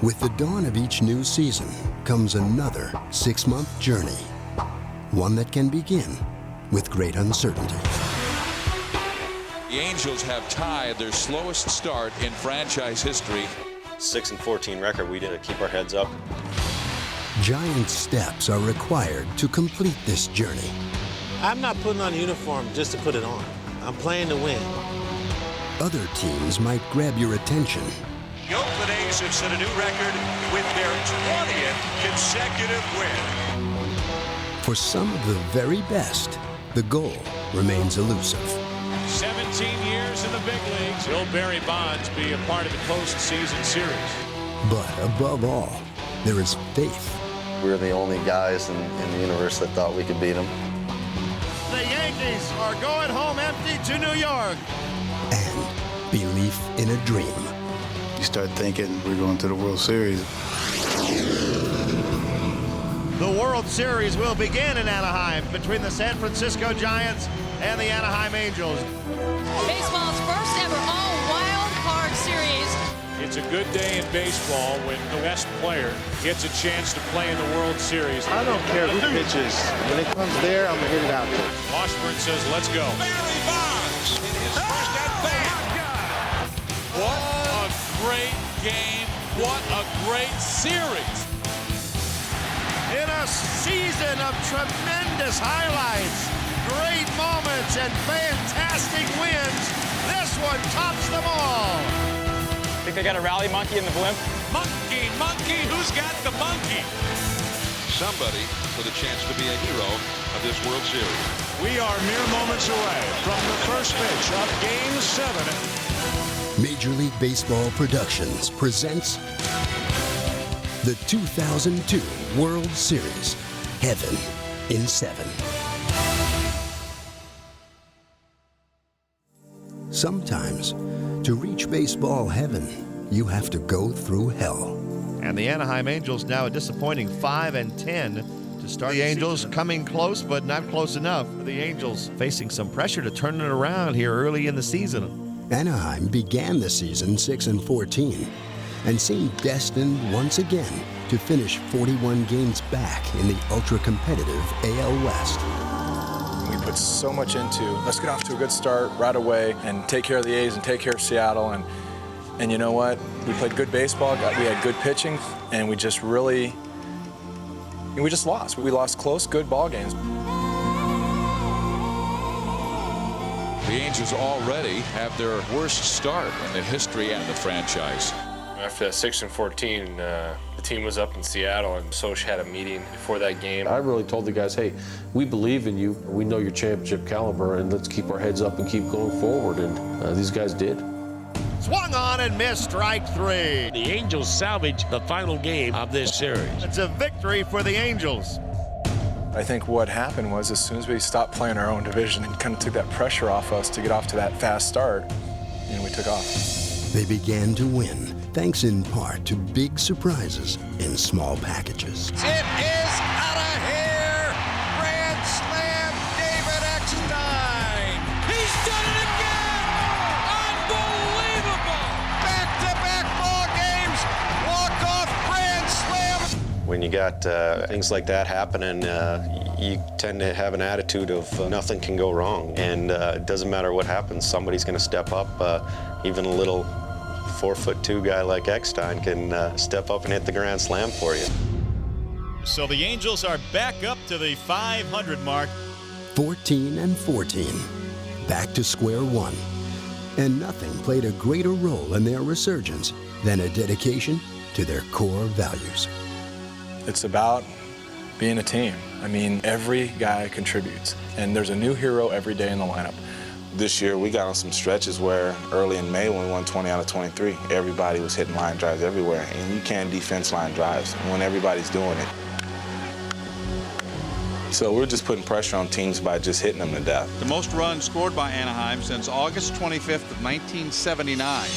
With the dawn of each new season comes another 6-month journey. One that can begin with great uncertainty. The Angels have tied their slowest start in franchise history. 6-14 record, we did keep our heads up. Giant steps are required to complete this journey. I'm not putting on a uniform just to put it on. I'm playing to win. Other teams might grab your attention. The Oakland A's have set a new record with their 20th consecutive win. For some of the very best, the goal remains elusive. 17 years in the big leagues. Will Barry Bonds be a part of the postseason series? But above all, there is faith. We were the only guys in the universe that thought we could beat them. The Yankees are going home empty to New York. And belief in a dream. You start thinking we're going to the World Series. The World Series will begin in Anaheim between the San Francisco Giants and the Anaheim Angels. Baseball's first ever all-wild card series. It's a good day in baseball when the best player gets a chance to play in the World Series. I don't care who pitches. When it comes there, I'm going to hit it out there. Washburn says, let's go. Barry Bonds in his first at-bat. What a great game. What a great series. In a season of tremendous highlights, great moments, and fantastic wins, this one tops them all. Think they got a rally monkey in the blimp? Monkey, monkey, who's got the monkey? Somebody with a chance to be a hero of this World Series. We are mere moments away from the first pitch of Game 7. Major League Baseball Productions presents the 2002 World Series, Heaven in 7. Sometimes, to reach baseball heaven, you have to go through hell. And the Anaheim Angels now a disappointing 5-10 to start the Angels coming close, but not close enough. The Angels facing some pressure to turn it around here early in the season. Anaheim began the season 6-14 and seemed destined once again to finish 41 games back in the ultra-competitive AL West. We put so much into, let's get off to a good start right away and take care of the A's and take care of Seattle. And you know what? We played good baseball, we had good pitching, and we just lost. We lost close, good ball games. The Angels already have their worst start in the history of the franchise. After that 6-14, the team was up in Seattle, and Soch had a meeting before that game. I really told the guys, hey, we believe in you. We know your championship caliber, and let's keep our heads up and keep going forward. And these guys did. Swung on and missed, strike 3. The Angels salvage the final game of this series. It's a victory for the Angels. I think what happened was as soon as we stopped playing our own division and kind of took that pressure off us to get off to that fast start, we took off. They began to win, thanks in part to big surprises in small packages. It is out of here. Grand slam, David Eckstein. He's done it again. Unbelievable. Back-to-back ball games. Walk-off grand slam. When you got things like that happening, you tend to have an attitude of nothing can go wrong. And it doesn't matter what happens, somebody's going to step up. Even a little 4'2" guy like Eckstein can step up and hit the grand slam for you. So the Angels are back up to the 500 mark. 14-14, back to square one. And nothing played a greater role in their resurgence than a dedication to their core values. It's about being a team. I mean, every guy contributes, and there's a new hero every day in the lineup. This year, we got on some stretches where early in May, when we won 20 out of 23, everybody was hitting line drives everywhere, and you can't defense line drives when everybody's doing it. So we're just putting pressure on teams by just hitting them to death. The most runs scored by Anaheim since August 25th of 1979.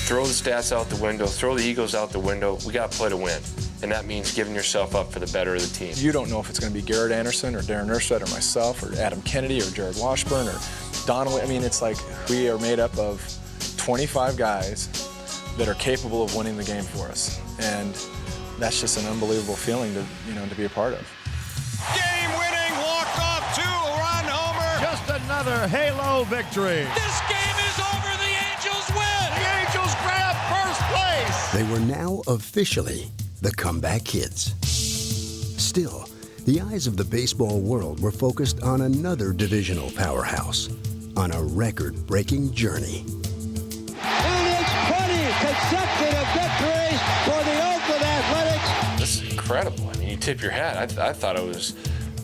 Throw the stats out the window, throw the egos out the window. We got to play to win. And that means giving yourself up for the better of the team. You don't know if it's going to be Garrett Anderson or Darren Erstad or myself or Adam Kennedy or Jared Washburn or Donald. I mean, it's like we are made up of 25 guys that are capable of winning the game for us. And that's just an unbelievable feeling to be a part of. Game-winning walk-off two-run homer. Just another Halo victory. This game is over. The Angels win. The Angels grab first place. They were now officially the comeback kids. Still, the eyes of the baseball world were focused on another divisional powerhouse, on a record-breaking journey. And it's 20 consecutive victories for the Oakland Athletics. This is incredible. I mean, you tip your hat. I thought it was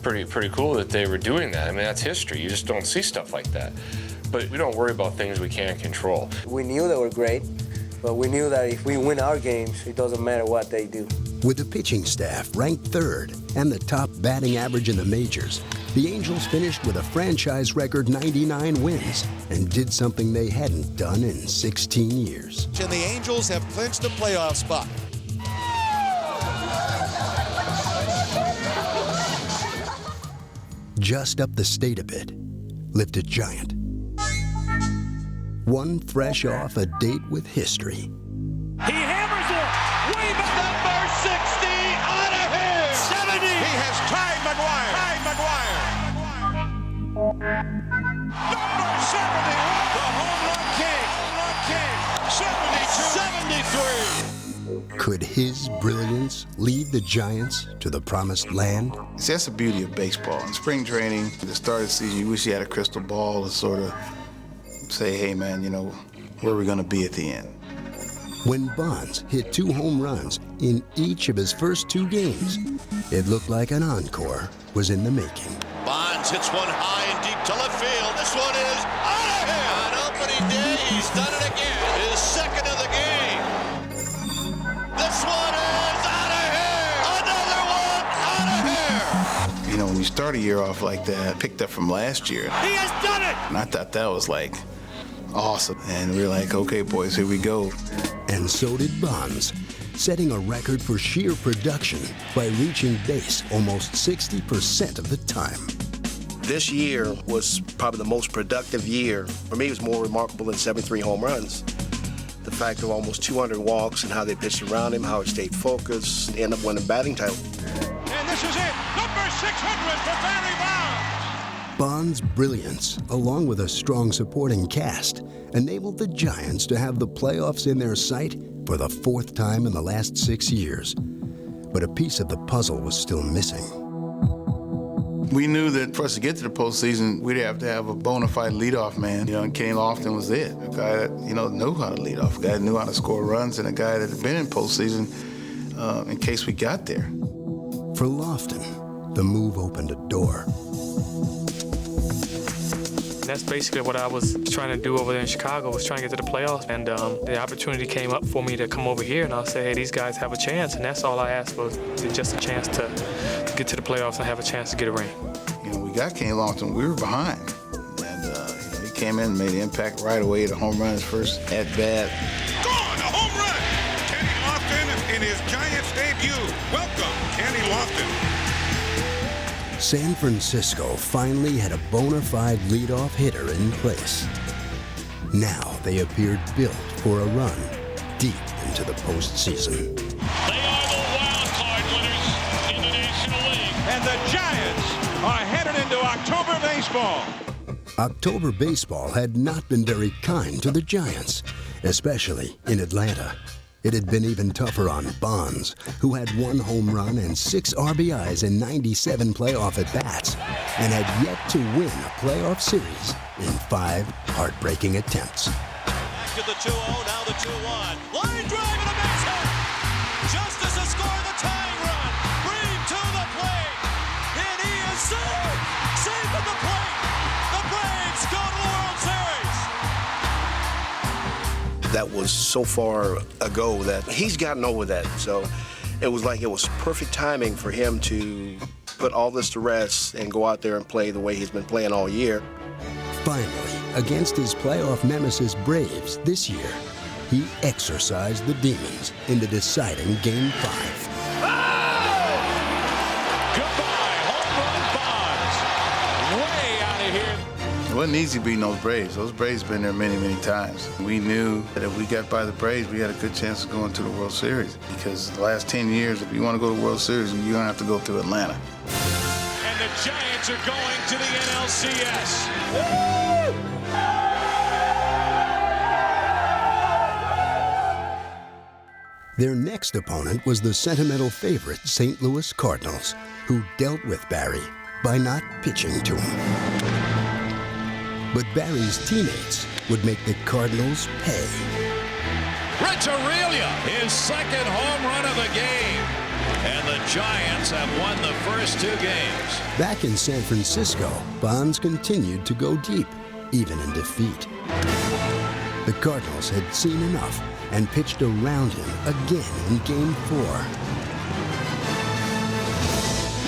pretty cool that they were doing that. I mean, that's history. You just don't see stuff like that. But we don't worry about things we can't control. We knew they were great, but we knew that if we win our games, it doesn't matter what they do. With the pitching staff ranked third and the top batting average in the majors, the Angels finished with a franchise record 99 wins and did something they hadn't done in 16 years. And the Angels have clinched a playoff spot. Just up the state a bit lived a giant. One fresh off a date with history. He hammers it. Way back. Number 60 out of here. 70. He has tied McGuire. Number 71. The home run king. 72. 73. Could his brilliance lead the Giants to the promised land? See, that's the beauty of baseball. In spring training, at the start of the season, you wish you had a crystal ball to sort of say, hey, man, where are we going to be at the end? When Bonds hit 2 home runs in each of his first 2 games, it looked like an encore was in the making. Bonds hits one high and deep to left field. This one is out of here. On opening day, he's done it again. His second of the game. This one is out of here. Another one out of here. When you start a year off like that, picked up from last year. He has done it. And I thought that was awesome. And we were like, okay, boys, here we go. And so did Bonds, setting a record for sheer production by reaching base almost 60% of the time. This year was probably the most productive year. For me, it was more remarkable than 73 home runs. The fact of almost 200 walks and how they pitched around him, how he stayed focused, they ended up winning batting title. And this is it. Number 600 for Barry Bonds. Bonds' brilliance, along with a strong supporting cast, enabled the Giants to have the playoffs in their sight for the 4th time in the last 6 years. But a piece of the puzzle was still missing. We knew that for us to get to the postseason, we'd have to have a bona fide leadoff man. And Kenny Lofton was it. A guy that, knew how to lead off, a guy that knew how to score runs, and a guy that had been in postseason in case we got there. For Lofton, the move opened a door. That's basically what I was trying to do over there in Chicago, was trying to get to the playoffs. And the opportunity came up for me to come over here, and I'll say, hey, these guys have a chance. And that's all I asked for, just a chance to get to the playoffs and have a chance to get a ring. We got Kenny Lofton. We were behind. And he came in and made an impact right away. The home run, his first at-bat. Gone, a home run. Kenny Lofton in his Giants debut. Welcome, Kenny Lofton. San Francisco finally had a bona fide leadoff hitter in place. Now they appeared built for a run deep into the postseason. They are the wild card winners in the National League. And the Giants are headed into October baseball. October baseball had not been very kind to the Giants, especially in Atlanta. It had been even tougher on Bonds, who had 1 home run and 6 RBIs in 97 playoff at-bats, and had yet to win a playoff series in 5 heartbreaking attempts. Back to the 2-0, now the 2-1. Line drive and a base hit. Justice has scored the tying run. Bream to the plate. And he is safe. Safe at the plate. The Braves go to the World Series. That was so far ago that he's gotten over that. So it was like it was perfect timing for him to put all this to rest and go out there and play the way he's been playing all year. Finally, against his playoff nemesis Braves this year, he exorcised the demons in the deciding Game 5. Goodbye, home run Bonds. Way out of here. It wasn't easy beating those Braves. Those Braves been there many, many times. We knew that if we got by the Braves, we had a good chance of going to the World Series. Because the last 10 years, if you want to go to the World Series, you're going to have to go through Atlanta. And the Giants are going to the NLCS. Their next opponent was the sentimental favorite St. Louis Cardinals, who dealt with Barry by not pitching to him. But Barry's teammates would make the Cardinals pay. Rich Aurelia, his second home run of the game. And the Giants have won the first 2 games. Back in San Francisco, Bonds continued to go deep, even in defeat. The Cardinals had seen enough and pitched around him again in Game 4.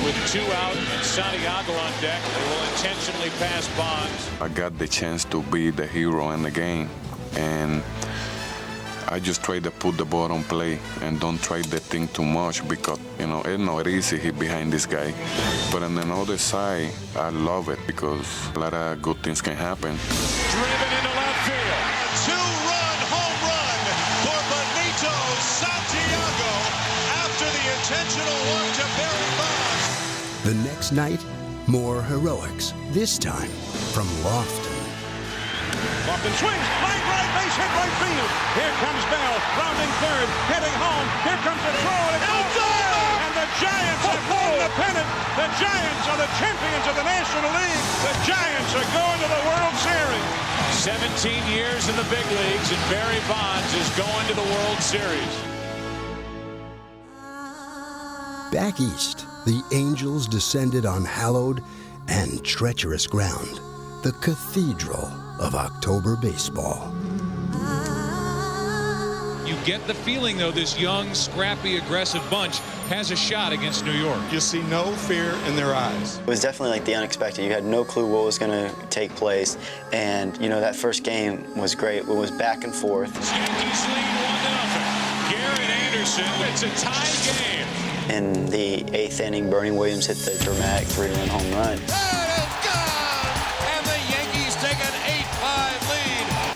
With 2 out and Santiago on deck, they will intentionally pass Bonds. I got the chance to be the hero in the game, and I just try to put the ball on play and don't try to think too much because, you know, it's not easy hit behind this guy. But on the other side, I love it because a lot of good things can happen. Driven into left field. A 2-run home run for Benito Santiago after the intentional walk to Barry Bonds. The next night, more heroics, this time from Lofton. Lofton swings, line right, base hit right field. Here comes Bell, rounding third, heading home. Here comes the throw, and it's over! And the Giants have won the pennant. The Giants are the champions of the National League. The Giants are going to the World Series. 17 years in the big leagues, and Barry Bonds is going to the World Series. Back east, the Angels descended on hallowed and treacherous ground, the cathedral of October baseball. You get the feeling, though, this young, scrappy, aggressive bunch has a shot against New York. You see no fear in their eyes. It was definitely like the unexpected. You had no clue what was going to take place. And, you know, that first game was great. It was back and forth. Yankees lead 1-0. Garrett Anderson, it's a tie game. In the 8th inning, Bernie Williams hit the dramatic 3-run home run.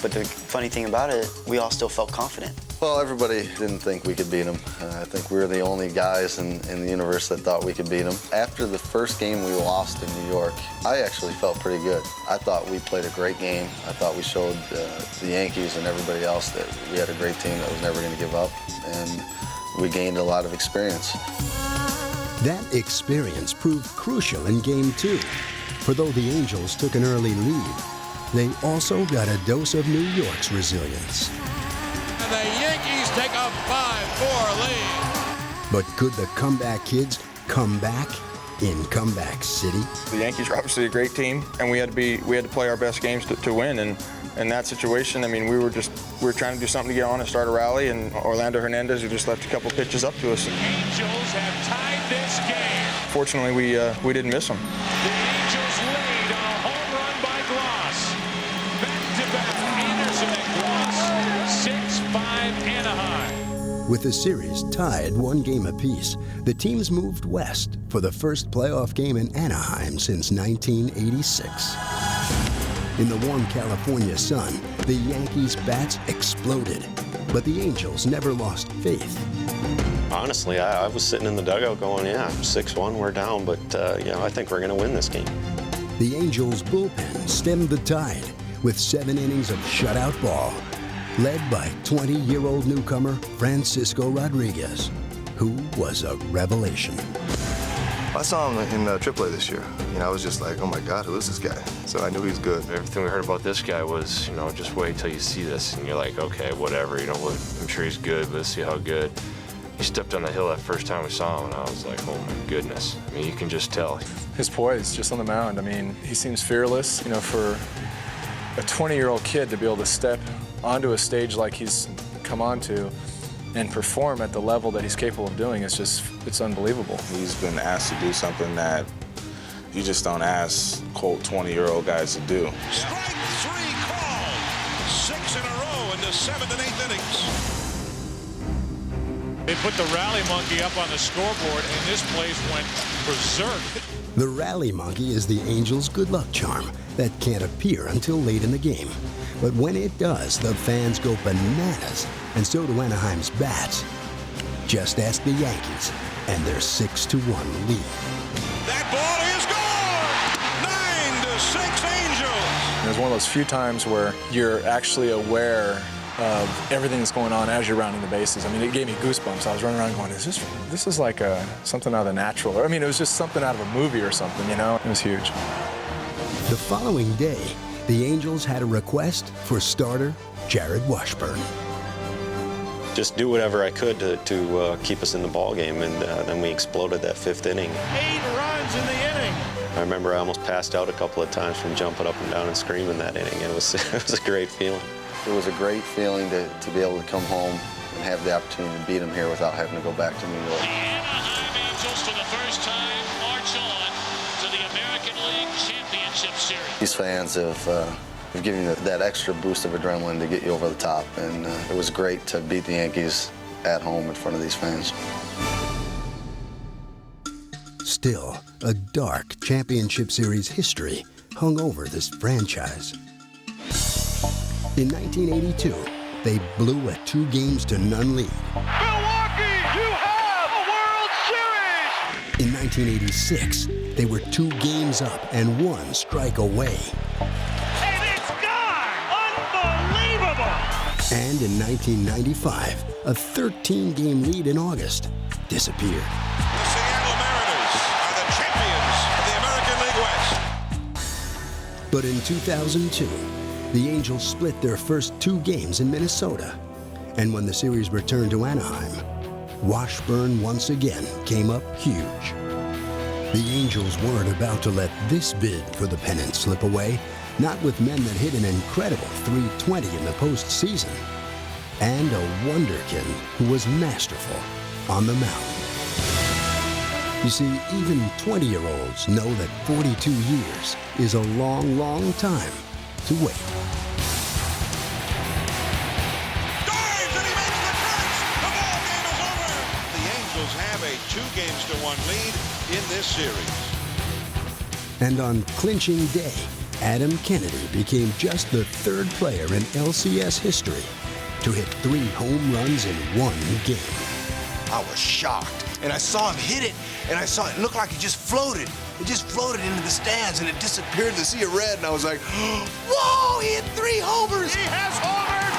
But the funny thing about it, we all still felt confident. Well, everybody didn't think we could beat them. I think we were the only guys in the universe that thought we could beat them. After the first game we lost in New York, I actually felt pretty good. I thought we played a great game. I thought we showed the Yankees and everybody else that we had a great team that was never going to give up, and we gained a lot of experience. That experience proved crucial in Game 2, for though the Angels took an early lead, they also got a dose of New York's resilience. And the Yankees take a 5-4 lead. But could the comeback kids come back in Comeback City? The Yankees are obviously a great team, and we had to play our best games to win. And in that situation, I mean, we were trying to do something to get on and start a rally, and Orlando Hernandez, who just left a couple pitches up to us. The Angels have tied this game. Fortunately, we didn't miss them. The Angels lead on a home run by Gloss. Back-to-back Anderson and Gloss. 6-5 Anaheim. With the series tied 1 game apiece, the teams moved west for the first playoff game in Anaheim since 1986. In the warm California sun, the Yankees' bats exploded, but the Angels never lost faith. Honestly, I was sitting in the dugout going, yeah, 6-1, we're down, but you know, I think we're going to win this game. The Angels' bullpen stemmed the tide with 7 innings of shutout ball, led by 20-year-old newcomer Francisco Rodriguez, who was a revelation. I saw him in AAA this year. You know, I was just like, oh my God, who is this guy? So I knew he was good. Everything we heard about this guy was, you know, just wait till you see this, and you're like, okay, whatever, you know, I'm sure he's good, but let's see how good. He stepped on the hill that first time we saw him, and I was like, oh my goodness. I mean, you can just tell. His poise, just on the mound. I mean, he seems fearless. You know, for a 20-year-old kid to be able to step onto a stage like he's come onto and perform at the level that he's capable of doing, it's unbelievable. He's been asked to do something that you just don't ask, quote, 20-year-old guys to do. Strike 3 called. 6 in a row in the 7th and 8th innings. They put the rally monkey up on the scoreboard, and this place went berserk. The rally monkey is the Angels' good luck charm that can't appear until late in the game. But when it does, the fans go bananas, and so do Anaheim's bats. Just ask the Yankees and their 6-1 lead. That ball is gone! 9-6 Angels! It was one of those few times where you're actually aware of everything that's going on as you're rounding the bases. I mean, it gave me goosebumps. I was running around going, this is like something out of the natural. I mean, it was just something out of a movie or something, you know? It was huge. The following day, the Angels had a request for starter Jared Washburn. Just do whatever I could to keep us in the ball game, and then we exploded that 5th inning. 8 runs in the inning. I remember I almost passed out a couple of times from jumping up and down and screaming that inning. It was a great feeling. It was a great feeling to be able to come home and have the opportunity to beat them here without having to go back to New York. The Anaheim Angels, for the first time, march on to the American League Championship Series. These fans have given you that extra boost of adrenaline to get you over the top, and it was great to beat the Yankees at home in front of these fans. Still, a dark championship series history hung over this franchise. In 1982, they blew a 2-0 lead. Milwaukee, you have a World Series! In 1986, they were 2 games up and 1 strike away. And it's gone! Unbelievable! And in 1995, a 13-game lead in August disappeared. The Seattle Mariners are the champions of the American League West. But in 2002, the Angels split their first 2 games in Minnesota. And when the series returned to Anaheim, Washburn once again came up huge. The Angels weren't about to let this bid for the pennant slip away, not with men that hit an incredible .320 in the postseason, and a wonderkin who was masterful on the mound. You see, even 20-year-olds know that 42 years is a long, long time to wait. Dives and he makes the catch! The ball game is over! The Angels have a 2-1 lead in this series. And on clinching day, Adam Kennedy became just the 3rd player in LCS history to hit 3 home runs in 1 game. I was shocked, and I saw him hit it, and I saw it looked like it just floated. It just floated into the stands, and it disappeared in the sea of red, and I was like, whoa, he hit 3 homers! He has homered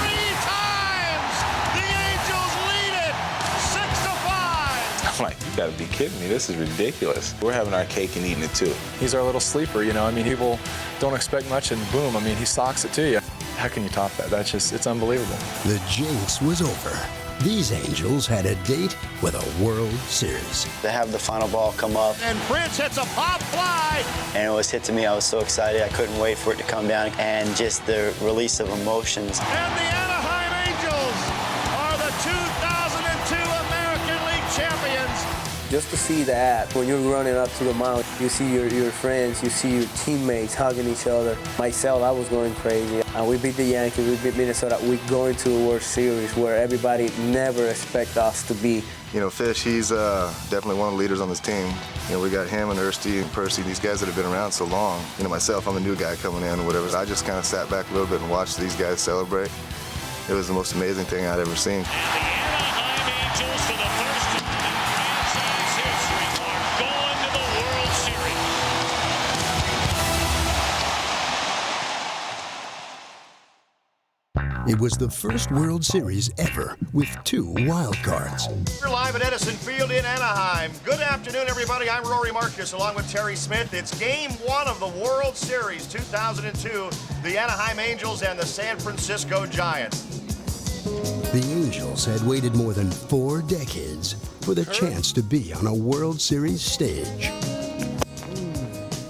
3 times! The Angels lead it 6-5! I'm like, you gotta be kidding me. This is ridiculous. We're having our cake and eating it too. He's our little sleeper, you know. I mean, people don't expect much, and boom, I mean, he socks it to you. How can you top that? It's unbelievable. The jinx was over. These Angels had a date with a World Series. To have the final ball come up. And Prince hits a pop fly. And it was hit to me. I was so excited. I couldn't wait for it to come down. And just the release of emotions. And the Anaheim Angels are the 2002 American League champions. Just to see that, when you're running up to the mound, you see your friends, you see your teammates hugging each other. Myself, I was going crazy. We beat the Yankees, we beat Minnesota. We go into a World Series where everybody never expect us to be. You know, Fish, he's definitely one of the leaders on this team. You know, we got him and Ersty and Percy, these guys that have been around so long. You know, myself, I'm a new guy coming in or whatever. I just kind of sat back a little bit and watched these guys celebrate. It was the most amazing thing I'd ever seen. And the Anaheim Angels, for the first time in franchise history, are going to the World Series. It was the first World Series ever with 2 wild cards. We're live at Edison Field in Anaheim. Good afternoon, everybody. I'm Rory Marcus along with Terry Smith. It's Game 1 of the World Series 2002, the Anaheim Angels and the San Francisco Giants. The Angels had waited more than 4 decades for the chance to be on a World Series stage.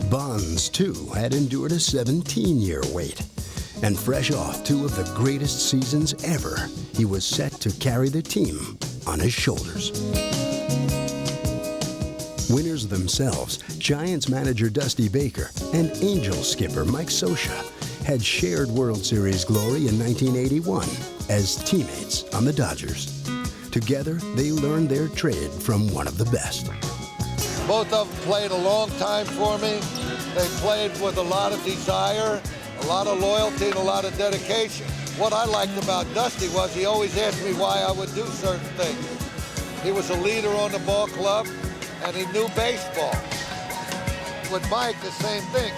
Bonds, too, had endured a 17-year wait. And fresh off 2 of the greatest seasons ever, he was set to carry the team on his shoulders. Winners themselves, Giants manager Dusty Baker and Angels skipper Mike Scioscia had shared World Series glory in 1981 as teammates on the Dodgers. Together, they learned their trade from one of the best. Both of them played a long time for me. They played with a lot of desire, a lot of loyalty, and a lot of dedication. What I liked about Dusty was he always asked me why I would do certain things. He was a leader on the ball club, and he knew baseball. With Mike, the same thing.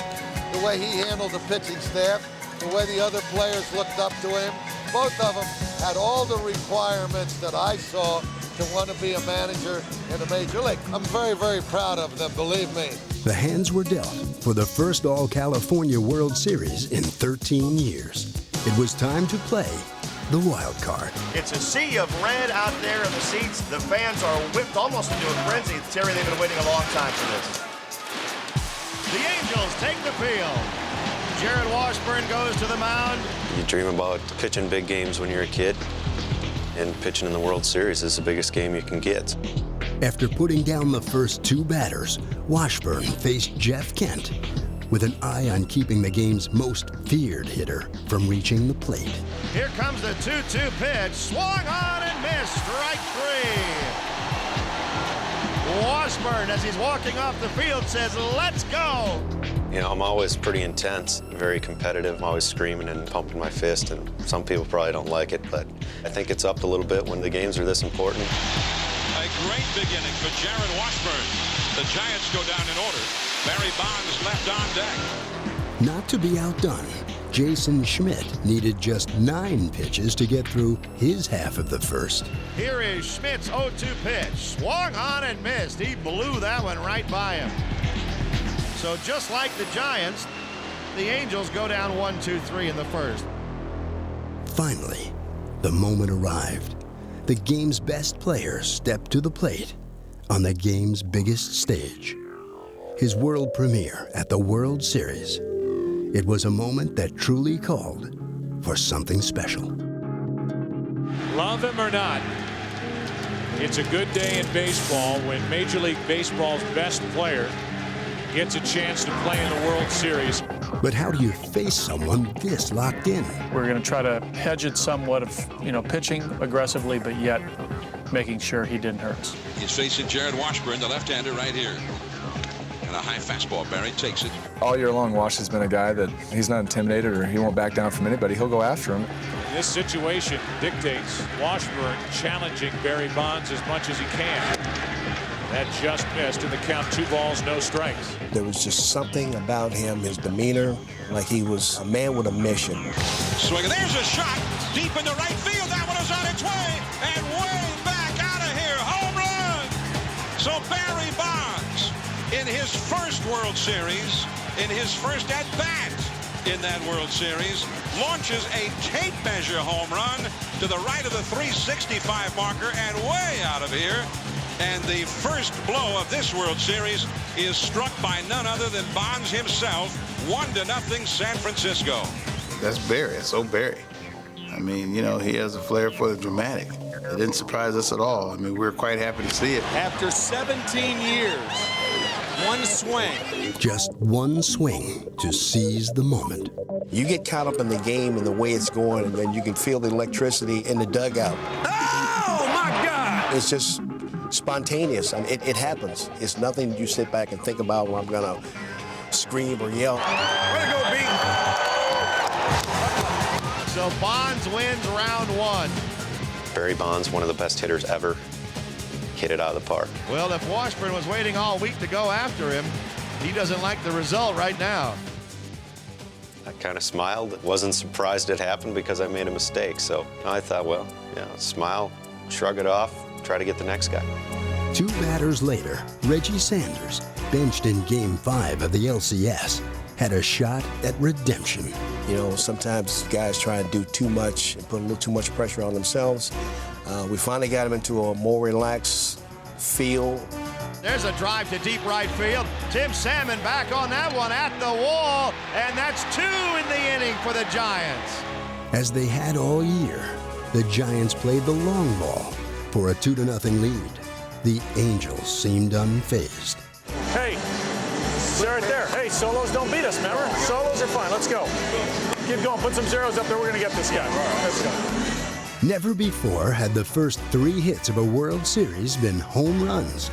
The way he handled the pitching staff, the way the other players looked up to him. Both of them had all the requirements that I saw to want to be a manager in a major league. I'm very, very proud of them, believe me. The hands were dealt for the first All-California World Series in 13 years. It was time to play the wild card. It's a sea of red out there in the seats. The fans are whipped almost into a frenzy. Terry, they've been waiting a long time for this. The Angels take the field. Jared Washburn goes to the mound. You dream about pitching big games when you're a kid, and pitching in the World Series is the biggest game you can get. After putting down the first two batters, Washburn faced Jeff Kent with an eye on keeping the game's most feared hitter from reaching the plate. Here comes the 2-2 pitch. Swung on and missed. Strike three. Washburn, as he's walking off the field, says, "Let's go." You know, I'm always pretty intense, very competitive. I'm always screaming and pumping my fist, and some people probably don't like it, but I think it's upped a little bit when the games are this important. A great beginning for Jared Washburn. The Giants go down in order. Barry Bonds left on deck. Not to be outdone, Jason Schmidt needed just 9 pitches to get through his half of the first. Here is Schmidt's 0-2 pitch. Swung on and missed. He blew that one right by him. So just like the Giants, the Angels go down 1-2-3 in the first. Finally, the moment arrived. The game's best player stepped to the plate on the game's biggest stage. His world premiere at the World Series. It was a moment that truly called for something special. Love him or not, it's a good day in baseball when Major League Baseball's best player gets a chance to play in the World Series. But how do you face someone this locked in? We're going to try to hedge it somewhat of, pitching aggressively, but yet making sure he didn't hurt us. He's facing Jared Washburn, the left-hander, right here. And a high fastball. Barry takes it. All year long, Wash has been a guy that he's not intimidated or he won't back down from anybody. He'll go after him. This situation dictates Washburn challenging Barry Bonds as much as he can. That just missed in the count, 2 balls, no strikes. There was just something about him, his demeanor, like he was a man with a mission. Swing, there's a shot deep into right field. That one is on its way and way back out of here. Home run. So Barry Bonds, in his first World Series, in his first at-bat in that World Series, launches a tape measure home run to the right of the 365 marker and way out of here. And the first blow of this World Series is struck by none other than Bonds himself. 1-0 San Francisco. That's Barry. It's so Barry. I mean, he has a flair for the dramatic. It didn't surprise us at all. I mean, we were quite happy to see it. After 17 years, one swing. Just one swing to seize the moment. You get caught up in the game and the way it's going, and then you can feel the electricity in the dugout. Oh, my God! It's just spontaneous. I mean, it happens. It's nothing you sit back and think about when I'm going to scream or yell. Way to go, B! So Bonds wins round 1. Barry Bonds, one of the best hitters ever, hit it out of the park. Well, if Washburn was waiting all week to go after him, he doesn't like the result right now. I kind of smiled. Wasn't surprised it happened because I made a mistake. So I thought, well, smile, shrug it off, try to get the next guy. 2 batters later, Reggie Sanders, benched in Game 5 of the LCS, had a shot at redemption. Sometimes guys try to do too much and put a little too much pressure on themselves. We finally got him into a more relaxed feel. There's a drive to deep right field. Tim Salmon back on that one at the wall, and that's 2 in the inning for the Giants. As they had all year, the Giants played the long ball for a 2-0 lead. The Angels seemed unfazed. Hey, they're right there. Hey, solos don't beat us, remember? Solos are fine. Let's go. Keep going. Put some zeros up there. We're going to get this guy. Let's go. Never before had the first 3 hits of a World Series been home runs.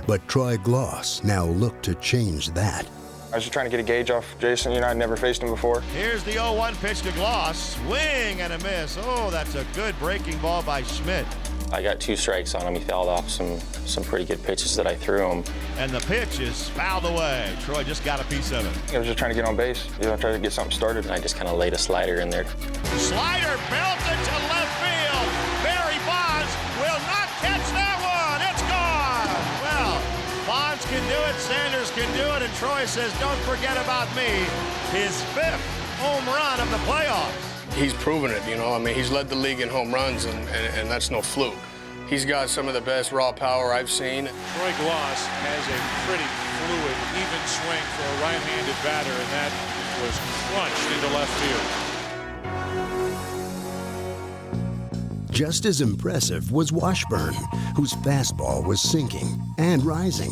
But Troy Gloss now looked to change that. I was just trying to get a gauge off Jason. You know, I'd never faced him before. Here's the 0-1 pitch to Gloss. Swing and a miss. Oh, that's a good breaking ball by Schmidt. I got 2 strikes on him. He fouled off some pretty good pitches that I threw him. And the pitch is fouled away. Troy just got a piece of it. I was just trying to get on base. You know, trying to get something started. And I just kind of laid a slider in there. Slider belted to left field. Barry Bonds will not catch that one. It's gone. Well, Bonds can do it. Sanders can do it. And Troy says, don't forget about me. His 5th home run of the playoffs. He's proven it, you know. I mean, he's led the league in home runs, and that's no fluke. He's got some of the best raw power I've seen. Troy Gloss has a pretty fluid, even swing for a right-handed batter, and that was crunched into left field. Just as impressive was Washburn, whose fastball was sinking and rising.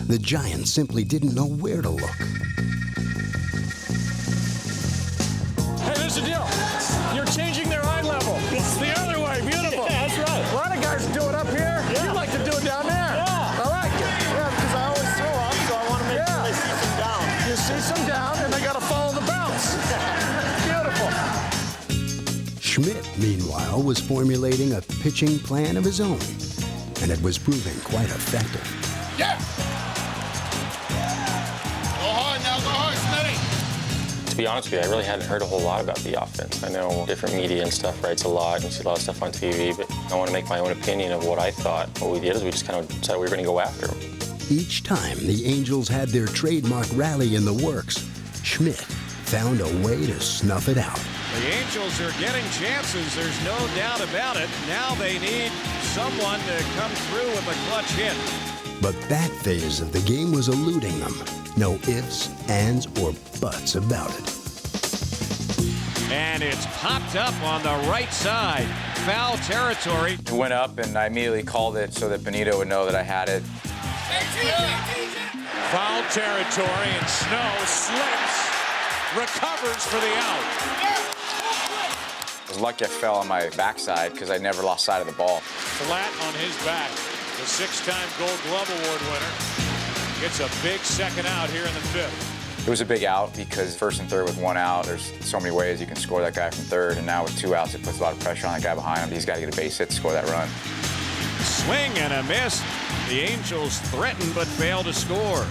The Giants simply didn't know where to look. Hey, here's the deal. You're changing their eye level. It's the other way. Beautiful. Yeah, that's right. A lot of guys do it up here. Yeah. You like to do it down there. Yeah. I like it. Yeah, because I always throw up, so I want to make sure they see some down. You see some down, and they got to follow the bounce. Beautiful. Schmidt, meanwhile, was formulating a pitching plan of his own, and it was proving quite effective. Yeah. Go hard now. Go hard, Smitty. To be honest with you, I really hadn't heard a whole lot about the offense. I know different media and stuff writes a lot and see a lot of stuff on TV, but I want to make my own opinion of what I thought. What we did is we just kind of decided we were going to go after them. Each time the Angels had their trademark rally in the works, Schmidt found a way to snuff it out. The Angels are getting chances, there's no doubt about it. Now they need someone to come through with a clutch hit. But that phase of the game was eluding them. No ifs, ands, or buts about it. And it's popped up on the right side. Foul territory. It went up, and I immediately called it so that Benito would know that I had it. Foul territory, and Snow slips, recovers for the out. I was lucky I fell on my backside because I never lost sight of the ball. Flat on his back. The 6-time Gold Glove Award winner gets a big second out here in the 5th. It was a big out because first and third with 1 out, there's so many ways you can score that guy from third, and now with 2 outs, it puts a lot of pressure on that guy behind him. He's got to get a base hit to score that run. Swing and a miss. The Angels threaten but fail to score.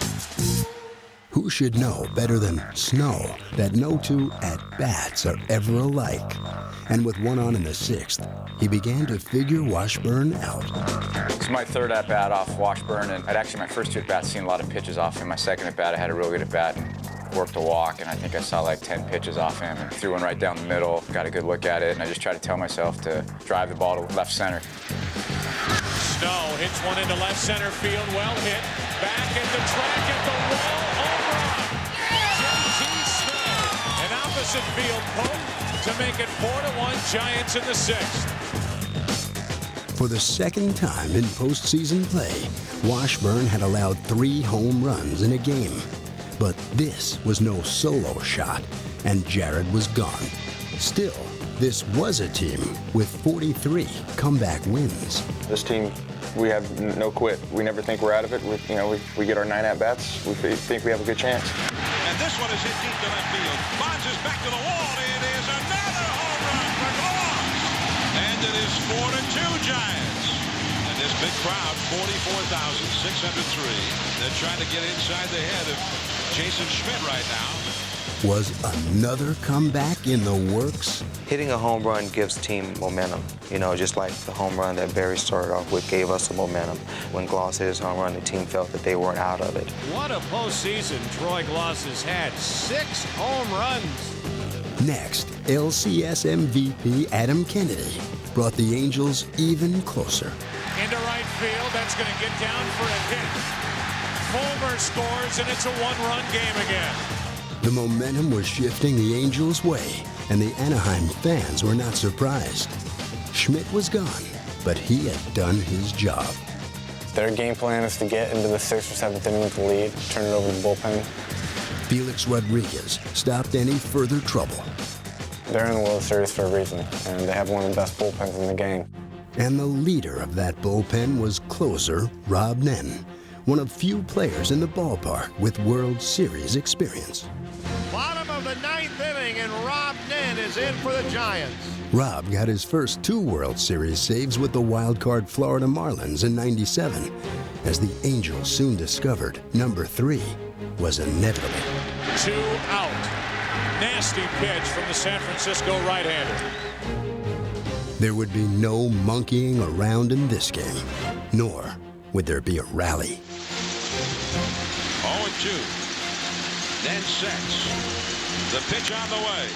Who should know better than Snow that no 2 at-bats are ever alike? And with 1 on in the 6th, he began to figure Washburn out. It's my 3rd at-bat off Washburn, and I'd actually my first 2 at-bats seen a lot of pitches off him. My 2nd at-bat, I had a real good at-bat and worked a walk, and I think I saw like 10 pitches off him and threw one right down the middle, got a good look at it, and I just tried to tell myself to drive the ball to left center. Snow hits one into left center field, well hit, back at the track at the wall, home run! JT Snow, an opposite field poke to make it 4-1 Giants in the 6th. For the 2nd time in postseason play, Washburn had allowed 3 home runs in a game. But this was no solo shot, and Jared was gone. Still, this was a team with 43 comeback wins. This team, we have no quit. We never think we're out of it. We get our 9 at-bats. We think we have a good chance. And this one is hit deep to left field. Bonds is back to the wall. It is another home run for Gloss. And it is 4-2 Giants. And this big crowd, 44,603. They're trying to get inside the head of Jason Schmidt right now. Was another comeback in the works? Hitting a home run gives team momentum. You know, just like the home run that Barry started off with gave us some momentum. When Gloss hit his home run, the team felt that they weren't out of it. What a postseason Troy Gloss has had. 6 home runs. Next, LCS MVP Adam Kennedy brought the Angels even closer. Into right field, that's going to get down for a hit. Fulmer scores, and it's a 1-run game again. The momentum was shifting the Angels' way, and the Anaheim fans were not surprised. Schmidt was gone, but he had done his job. Their game plan is to get into the 6th or 7th inning with the lead, turn it over to the bullpen. Felix Rodriguez stopped any further trouble. They're in the World Series for a reason, and they have one of the best bullpens in the game. And the leader of that bullpen was closer Rob Nen. one of few players in the ballpark with World Series experience. Bottom of the ninth inning, and Rob Nen is in for the Giants. Rob got his first 2 World Series saves with the wild-card Florida Marlins in '97, as the Angels soon discovered number 3 was inevitable. 2 out. Nasty pitch from the San Francisco right-hander. There would be no monkeying around in this game, nor would there be a rally. 0-2. Then sets. The pitch on the way.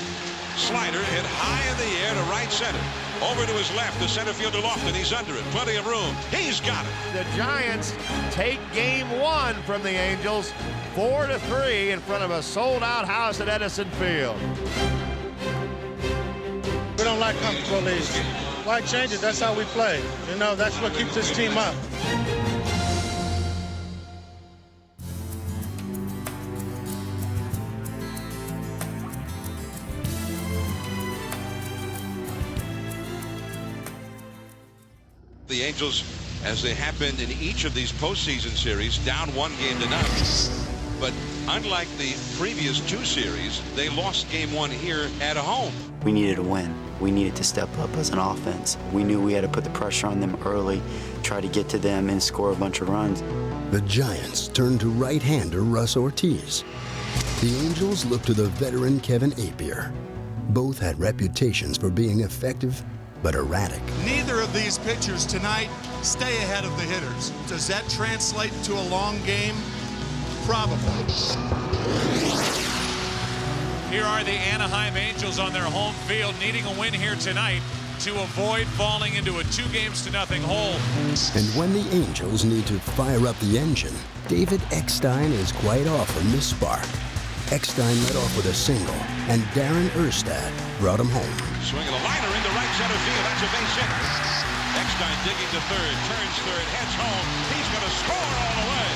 Slider hit high in the air to right center. Over to his left, the center fielder Lofton. He's under it. Plenty of room. He's got it. The Giants take game 1 from the Angels, 4-3 in front of a sold-out house at Edison Field. We don't like comfortable leads. Why change it? That's how we play. You know, that's what keeps this team up. The Angels, as they have been in each of these postseason series, down 1 game to none. But unlike the previous 2 series, they lost game 1 here at home. We needed to win. We needed to step up as an offense. We knew we had to put the pressure on them early, try to get to them and score a bunch of runs. The Giants turned to right-hander Russ Ortiz. The Angels looked to the veteran Kevin Appier. Both had reputations for being effective but erratic. Neither of these pitchers tonight stay ahead of the hitters. Does that translate to a long game? Probably. Here are the Anaheim Angels on their home field, needing a win here tonight to avoid falling into a 2-0 hole. And when the Angels need to fire up the engine, David Eckstein is quite often the spark. Eckstein led off with a single, and Darren Erstad brought him home. Swing of the liner into right center field. That's a base hit. Eckstein digging to third, turns third, heads home. He's going to score all the way.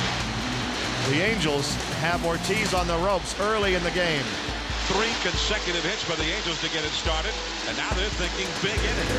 The Angels have Ortiz on the ropes early in the game. 3 consecutive hits by the Angels to get it started, and now they're thinking big inning.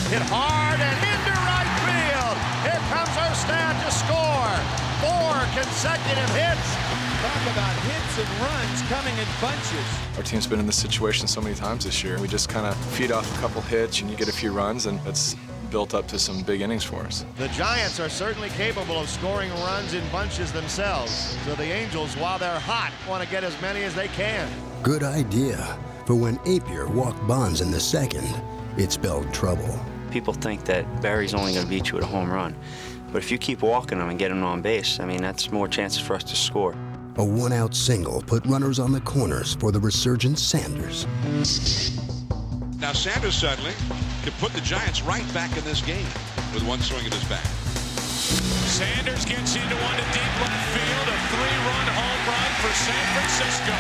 Hit hard and into right field. Here comes Erstad to score. 4 consecutive hits. Talk about hits and runs coming in bunches. Our team's been in this situation so many times this year. We just kind of feed off a couple hits and you get a few runs, and it's built up to some big innings for us. The Giants are certainly capable of scoring runs in bunches themselves. So the Angels, while they're hot, want to get as many as they can. Good idea, for when Appier walked Bonds in the second, it spelled trouble. People think that Barry's only going to beat you at a home run. But if you keep walking them and get them on base, I mean, that's more chances for us to score. A 1-out single put runners on the corners for the resurgent Sanders. Now Sanders suddenly could put the Giants right back in this game with 1 swing at his bat. Sanders gets into one to deep left field. A 3-run home run for San Francisco.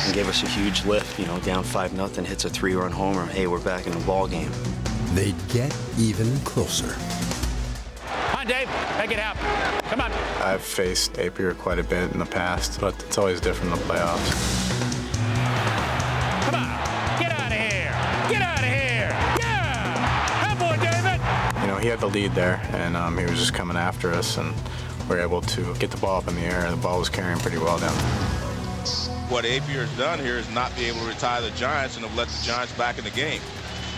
And gave us a huge lift, you know, down 5-0, hits a 3-run homer. Hey, we're back in the ball game. They'd get even closer. Come on, Dave, make it happen. Come on. I've faced Appier quite a bit in the past, but it's always different in the playoffs. Come on, get out of here. Get out of here. Yeah! Come on, David. You know, he had the lead there, and he was just coming after us, and we were able to get the ball up in the air, and the ball was carrying pretty well down. What Appier has done here is not be able to retire the Giants and have let the Giants back in the game.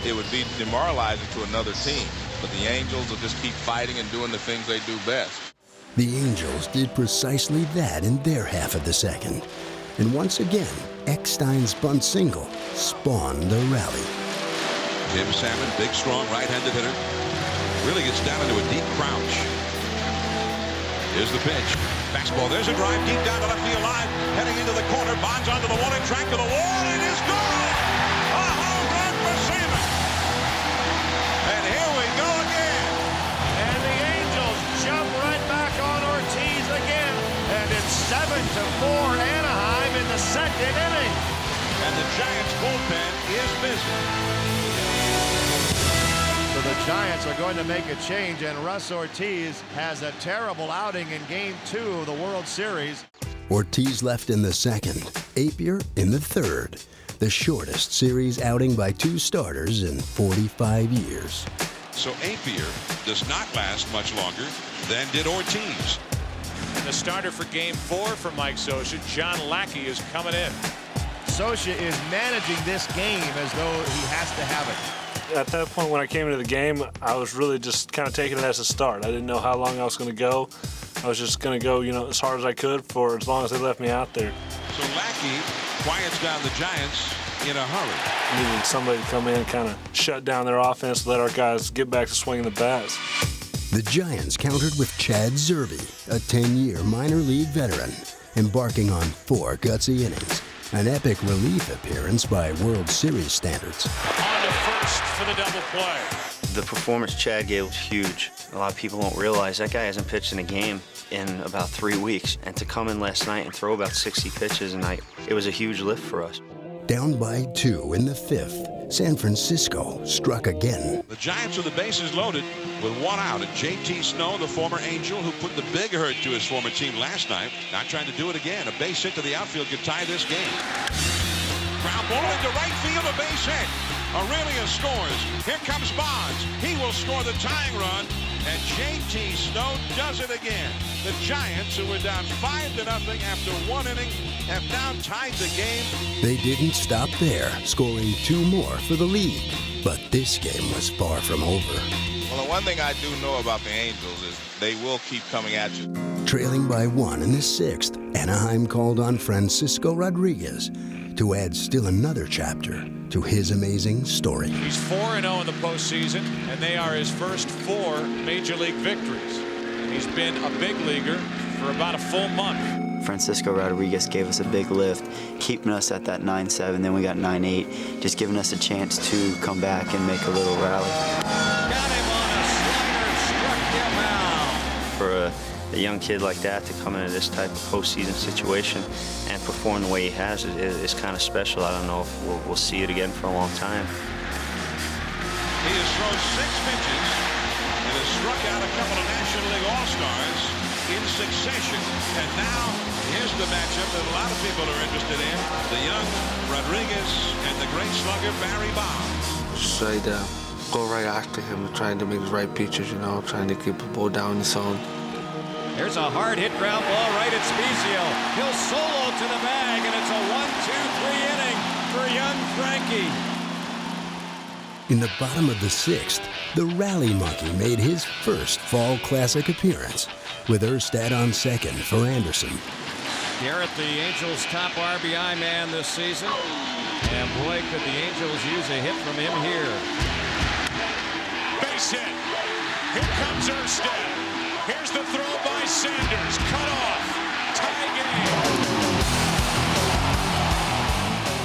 It would be demoralizing to another team. But the Angels will just keep fighting and doing the things they do best. The Angels did precisely that in their half of the second. And once again, Eckstein's bunt single spawned a rally. Jim Salmon, big, strong, right-handed hitter. Really gets down into a deep crouch. Here's the pitch. Fastball, there's a drive deep down to left field line. Heading into the corner, Bonds onto the warning track to the wall, and it's gone! A home run for Salmon! And here we go again. And the Angels jump right back on Ortiz again. And it's 7-4 Anaheim in the second inning. And the Giants bullpen is busy. So the Giants are going to make a change, and Russ Ortiz has a terrible outing in Game 2 of the World Series. Ortiz left in the second, Appier in the third. The shortest series outing by 2 starters in 45 years. So Appier does not last much longer than did Ortiz. And the starter for Game 4 for Mike Scioscia, John Lackey, is coming in. Scioscia is managing this game as though he has to have it. At that point when I came into the game, I was really just kind of taking it as a start. I didn't know how long I was going to go. I was just going to go, as hard as I could for as long as they left me out there. So Lackey quiets down the Giants in a hurry. Needing somebody to come in and kind of shut down their offense, let our guys get back to swinging the bats. The Giants countered with Chad Zerbe, a 10-year minor league veteran, embarking on 4 gutsy innings. An epic relief appearance by World Series standards. On to first for the double play. The performance Chad gave was huge. A lot of people don't realize that guy hasn't pitched in a game in about 3 weeks. And to come in last night and throw about 60 pitches a night, it was a huge lift for us. Down by 2 in the 5th, San Francisco struck again. The Giants with the bases loaded with 1 out. And J.T. Snow, the former Angel, who put the big hurt to his former team last night, not trying to do it again. A base hit to the outfield could tie this game. Ground ball into right field, a base hit. Aurelio scores. Here comes Bonds. He will score the tying run. And J.T. Snow does it again. The Giants, who were down 5-0 after 1 inning, have now tied the game. They didn't stop there, scoring 2 more for the lead. But this game was far from over. Well, the one thing I do know about the Angels is they will keep coming at you. Trailing by 1 in the 6th, Anaheim called on Francisco Rodriguez to add still another chapter to his amazing story. He's 4-0 in the postseason, and they are his first 4 major league victories. And he's been a big leaguer for about a full month. Francisco Rodriguez gave us a big lift, keeping us at that 9-7, then we got 9-8, just giving us a chance to come back and make a little rally. Got him on a slider, struck him out. For a young kid like that to come into this type of postseason situation and perform the way he has is kind of special. I don't know if we'll see it again for a long time. He has thrown 6 pitches and has struck out a couple of National League All-Stars in succession. And now here's the matchup that a lot of people are interested in. The young Rodriguez and the great slugger Barry Bonds. Try to go right after him, trying to make the right pitches, trying to keep the ball down in the zone. Here's a hard hit ground ball right at Spezio. He'll solo to the bag, and it's a 1-2-3 inning for young Frankie. In the bottom of the 6th, the Rally Monkey made his first Fall Classic appearance, with Erstad on second for Anderson. Garrett, the Angels' top RBI man this season. And boy, could the Angels use a hit from him here. Base hit. Here comes Erstad. Here's the throw by Sanders. Cut off. Tie game.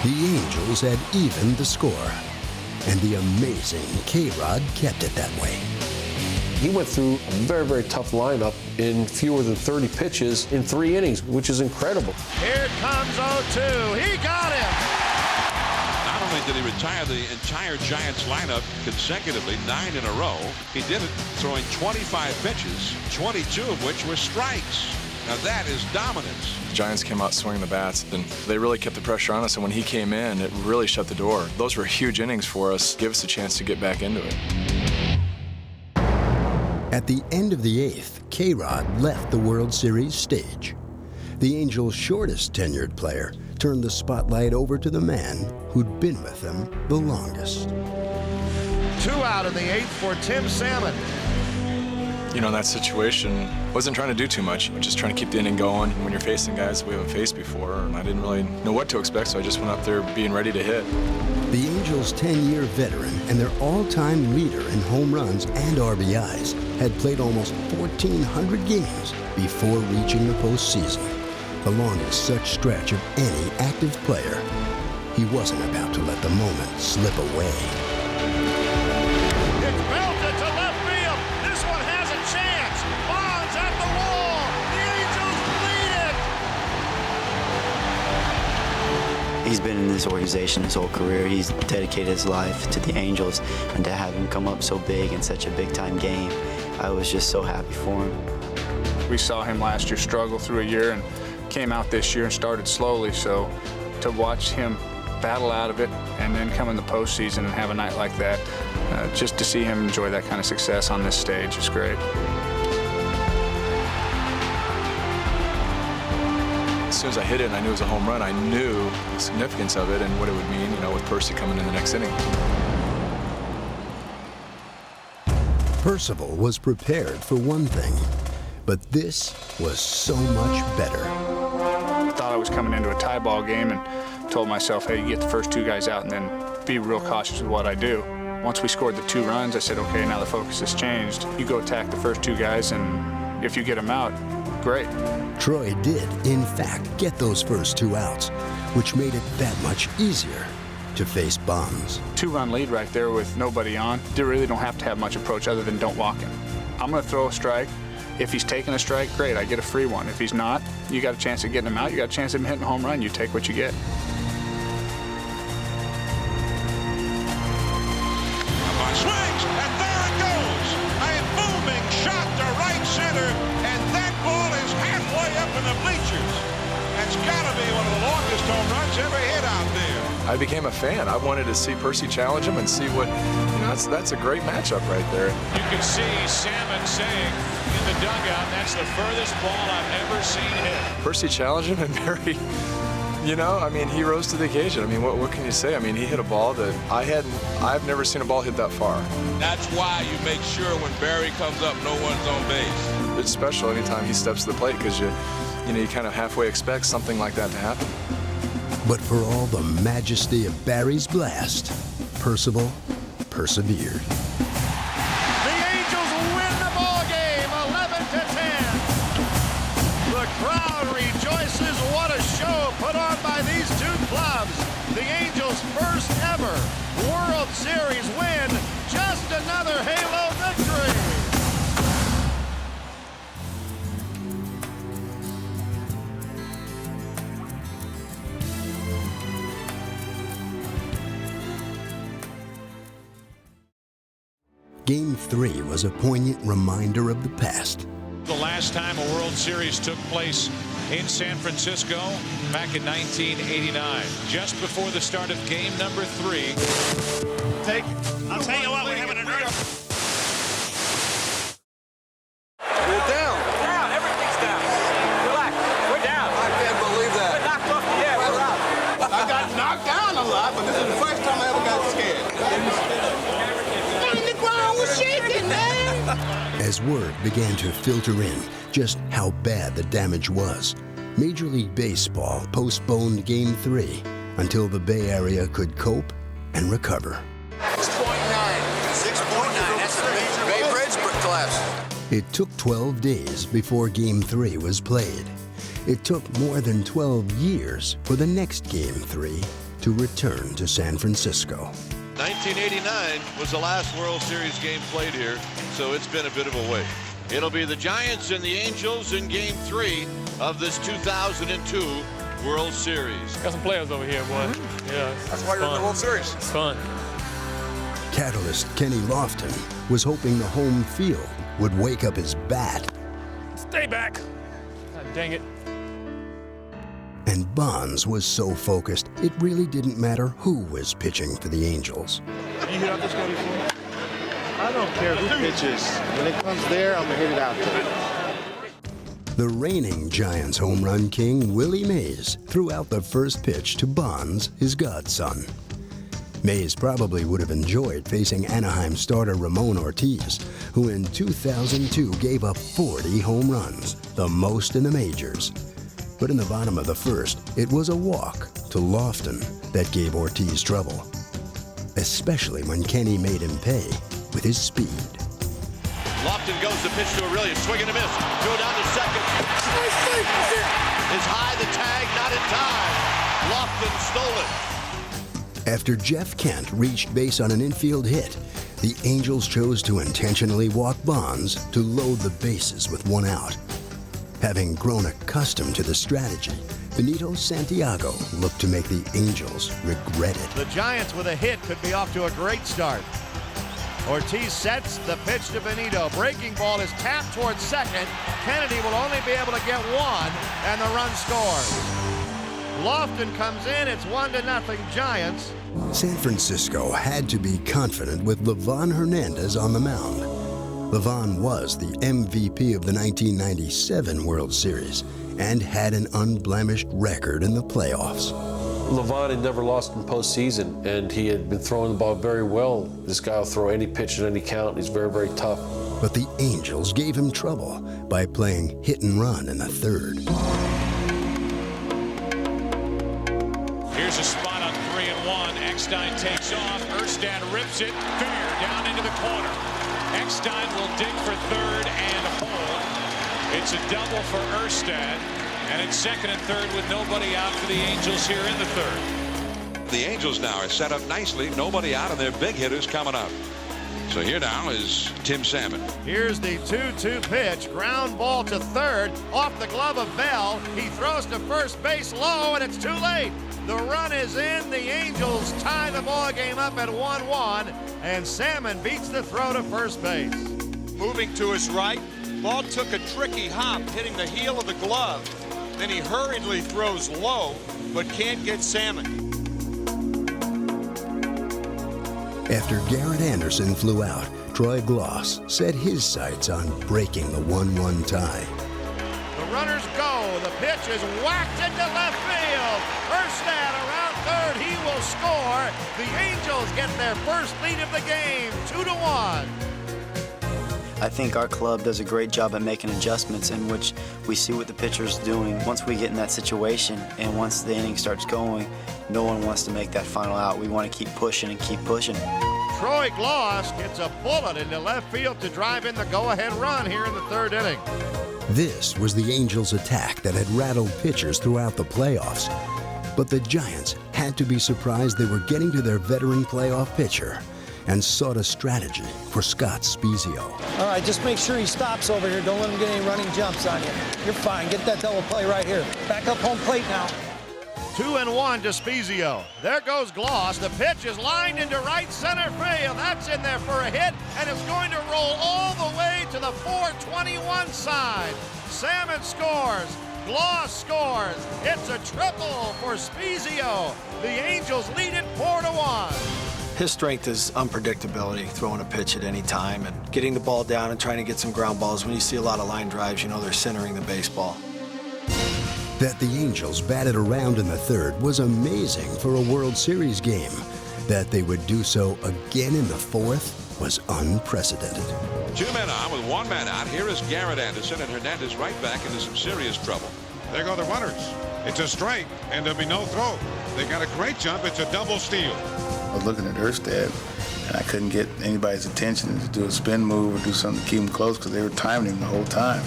The Angels had evened the score, and the amazing K-Rod kept it that way. He went through a very, very tough lineup in fewer than 30 pitches in 3 innings, which is incredible. Here comes 0-2. He got him. Not only did he retire the entire Giants lineup consecutively 9 in a row, he did it throwing 25 pitches, 22 of which were strikes. Now that is dominance. The Giants came out swinging the bats, and they really kept the pressure on us, and when he came in, it really shut the door. Those were huge innings for us, give us a chance to get back into it. At the end of the 8th, K-Rod left the World Series stage. The Angels' shortest tenured player turned the spotlight over to the man who'd been with them the longest. 2 out in the 8th for Tim Salmon. In that situation, wasn't trying to do too much, just trying to keep the inning going. When you're facing guys we haven't faced before, and I didn't really know what to expect, so I just went up there being ready to hit. The Angels' 10-year veteran and their all-time leader in home runs and RBIs had played almost 1,400 games before reaching the postseason, the longest such stretch of any active player. He wasn't about to let the moment slip away. It's belted to left field. This one has a chance. Bonds at the wall. The Angels lead it. He's been in this organization his whole career. He's dedicated his life to the Angels, and to have him come up so big in such a big-time game, I was just so happy for him. We saw him last year struggle through a year and came out this year and started slowly, so to watch him battle out of it and then come in the postseason and have a night like that, just to see him enjoy that kind of success on this stage is great. As soon as I hit it and I knew it was a home run, I knew the significance of it and what it would mean, with Percy coming in the next inning. Percival was prepared for one thing, but this was so much better. I thought I was coming into a tie ball game and told myself, hey, you get the first 2 guys out and then be real cautious with what I do. Once we scored the 2 runs, I said, okay, now the focus has changed. You go attack the first 2 guys, and if you get them out, great. Troy did, in fact, get those first 2 outs, which made it that much easier to face Bonds. 2-run lead right there with nobody on. You really don't have to have much approach other than don't walk him. I'm going to throw a strike. If he's taking a strike, great, I get a free one. If he's not, you got a chance of getting him out. You got a chance of him hitting a home run. You take what you get. Swings, and there it goes. A booming shot to right center, and that ball is halfway up in the bleachers. That's got to be one of the longest home runs ever hit out there. I became a fan. I wanted to see Percy challenge him and see what, that's a great matchup right there. You can see Salmon saying in the dugout, that's the furthest ball I've ever seen hit. Percy challenged him, and Barry, he rose to the occasion. What can you say? He hit a ball that I've never seen a ball hit that far. That's why you make sure when Barry comes up, no one's on base. It's special anytime he steps to the plate because you kind of halfway expect something like that to happen. But for all the majesty of Barry's blast, Percival persevered. The Angels win the ball game, 11-10. The crowd rejoices. What a show put on by these 2 clubs. The Angels' first ever World Series win. Just another Halo victory. Game 3 was a poignant reminder of the past. The last time a World Series took place in San Francisco back in 1989, just before the start of game number 3. I'll tell you what, we're having an We're down. Down. Everything's down. Relax. We're down. I can't believe that. We're knocked off the air. We're out. I got knocked down a lot, but this is the first time I ever got scared. The ground was shaking, man. As word began to filter in just how bad the damage was, Major League Baseball postponed Game 3 until the Bay Area could cope and recover. 6.9. 6.9. That's the Bay Bridge collapse. It took 12 days before Game 3 was played. It took more than 12 years for the next Game 3 to return to San Francisco. 1989 was the last World Series game played here, so it's been a bit of a wait. It'll be the Giants and the Angels in Game 3 of this 2002 World Series. Got some players over here, boy. Yeah, that's why you're in the World Series. It's fun. Catalyst Kenny Lofton was hoping the home field would wake up his bat. Stay back. God dang it. And Bonds was so focused, it really didn't matter who was pitching for the Angels. Have you hit out this guy before? I don't care who pitches. When it comes there, I'm going to hit it out there. The reigning Giants home run king, Willie Mays, threw out the first pitch to Bonds, his godson. Mays probably would have enjoyed facing Anaheim starter Ramon Ortiz, who in 2002 gave up 40 home runs, the most in the majors. But in the bottom of the first, it was a walk to Lofton that gave Ortiz trouble, especially when Kenny made him pay with his speed. Lofton goes to pitch to Aurelia, swing and a miss, throw down to second. Is high, the tag, not in time. Lofton stole it. After Jeff Kent reached base on an infield hit, the Angels chose to intentionally walk Bonds to load the bases with 1 out. Having grown accustomed to the strategy, Benito Santiago looked to make the Angels regret it. The Giants with a hit could be off to a great start. Ortiz sets the pitch to Benito. Breaking ball is tapped towards second. Kennedy will only be able to get 1, and the run scores. Lofton comes in. It's 1-0 Giants. San Francisco had to be confident with Livan Hernandez on the mound. Levon was the MVP of the 1997 World Series and had an unblemished record in the playoffs. Levon had never lost in postseason, and he had been throwing the ball very well. This guy will throw any pitch at any count. He's very, very tough. But the Angels gave him trouble by playing hit and run in the third. Here's a spot on 3-1. Eckstein takes off. Erstad rips it fair down into the corner. Eckstein will dig for third and hold. It's a double for Erstad. And it's second and third with nobody out for the Angels here in the third. The Angels now are set up nicely. Nobody out, and their big hitters coming up. So here now is Tim Salmon. Here's the 2-2 pitch. Ground ball to third. Off the glove of Bell. He throws to first base low, and it's too late. The run is in. The Angels tie the ball game up at 1-1. And Salmon beats the throw to first base. Moving to his right. Ball took a tricky hop, hitting the heel of the glove. Then he hurriedly throws low, but can't get Salmon. After Garrett Anderson flew out, Troy Gloss set his sights on breaking the 1-1 tie. The runners go. The pitch is whacked into left field. Erstad around third. He will score. The Angels get their first lead of the game, 2-1. I think our club does a great job at making adjustments in which we see what the pitcher's doing. Once we get in that situation and once the inning starts going, no one wants to make that final out. We want to keep pushing and keep pushing. Troy Gloss gets a bullet into left field to drive in the go-ahead run here in the third inning. This was the Angels' attack that had rattled pitchers throughout the playoffs. But the Giants had to be surprised they were getting to their veteran playoff pitcher and sought a strategy for Scott Spiezio. All right, just make sure he stops over here. Don't let him get any running jumps on you. You're fine. Get that double play right here. Back up home plate now. 2-1 to Spiezio. There goes Gloss. The pitch is lined into right center field. That's in there for a hit, and it's going to roll all the way to the 421 side. Salmon scores. Gloss scores. It's a triple for Spiezio. The Angels lead it 4-1. His strength is unpredictability, throwing a pitch at any time and getting the ball down and trying to get some ground balls. When you see a lot of line drives, you know they're centering the baseball. That the Angels batted around in the third was amazing for a World Series game. That they would do so again in the fourth was unprecedented. 2 men on with 1 man out. Here is Garrett Anderson, and Hernandez right back into some serious trouble. There go the runners. It's a strike, and there'll be no throw. They got a great jump. It's a double steal. I was looking at Erstad, and I couldn't get anybody's attention to do a spin move or do something to keep him close because they were timing him the whole time.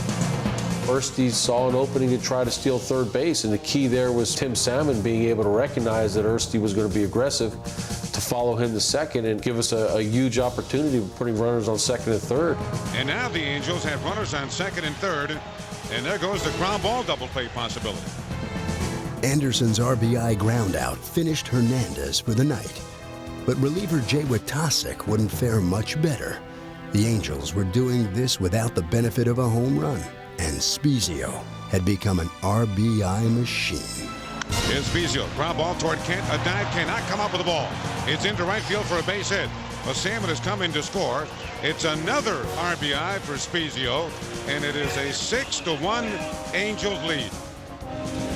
First, he saw an opening to try to steal third base, and the key there was Tim Salmon being able to recognize that Erstad was going to be aggressive, to follow him to second and give us a huge opportunity of putting runners on second and third. And now the Angels have runners on second and third, and there goes the ground ball double play possibility. Anderson's RBI groundout finished Hernandez for the night. But reliever Jay Witasic wouldn't fare much better. The Angels were doing this without the benefit of a home run, and Spiezio had become an RBI machine. Here's Spiezio, ground ball toward Kent. A dive cannot come up with the ball. It's into right field for a base hit. But Salmon has come in to score. It's another RBI for Spiezio, and it is a 6-1 Angels lead.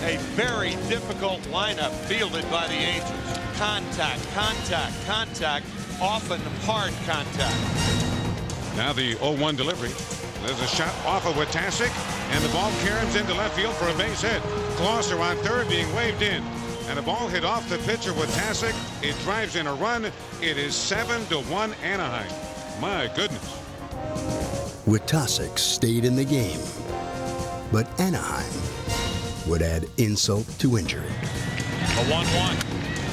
A very difficult lineup fielded by the Angels. Contact, contact, contact, often hard contact. Now the 0-1 delivery. There's a shot off of Witasic, and the ball caroms into left field for a base hit. Glosser on third being waved in. And a ball hit off the pitcher Witasic. It drives in a run. It is 7-1 Anaheim. My goodness. Witasic stayed in the game, but Anaheim would add insult to injury. A 1-1.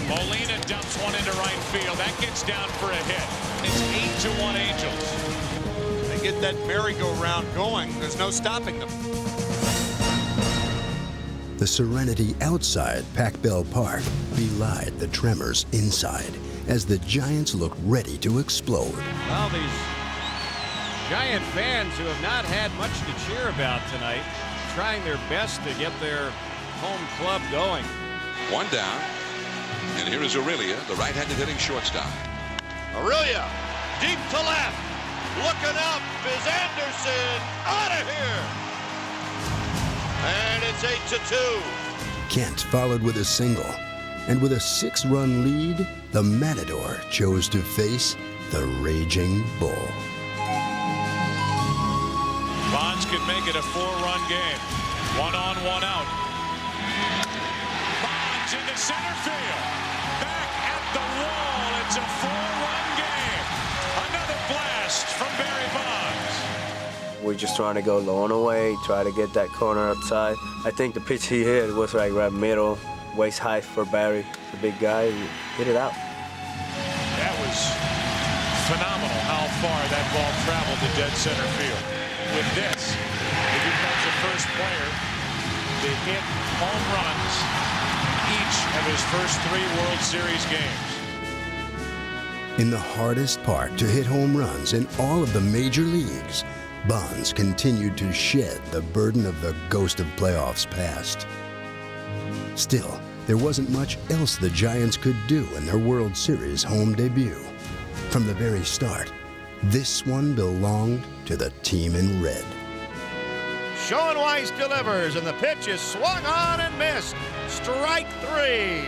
Molina dumps one into right field. That gets down for a hit. It's 8-1 Angels. They get that merry-go-round going. There's no stopping them. The serenity outside Pac Bell Park belied the tremors inside as the Giants looked ready to explode. Well, these Giant fans who have not had much to cheer about tonight, trying their best to get their home club going. 1 down. And here is Aurelia, the right-handed hitting shortstop. Aurelia, deep to left. Looking up is Anderson. Out of here. And it's 8-2. Kent followed with a single. And with a 6-run lead, the Matador chose to face the Raging Bull. Bonds could make it a 4-run game. 1 on, 1 out. Bonds into center field. Back at the wall. It's a 4-run game. Another blast from Barry Bonds. We're just trying to go low and away, try to get that corner outside. I think the pitch he hit was like right middle, waist high for Barry, the big guy. He hit it out. That was phenomenal how far that ball traveled to dead center field. With this, he becomes the first player to hit home runs each of his first 3 World Series games. In the hardest part to hit home runs in all of the major leagues, Bonds continued to shed the burden of the ghost of playoffs past. Still, there wasn't much else the Giants could do in their World Series home debut. From the very start, this one belonged to the team in red. Schoenweiss delivers, and the pitch is swung on and missed. Strike 3.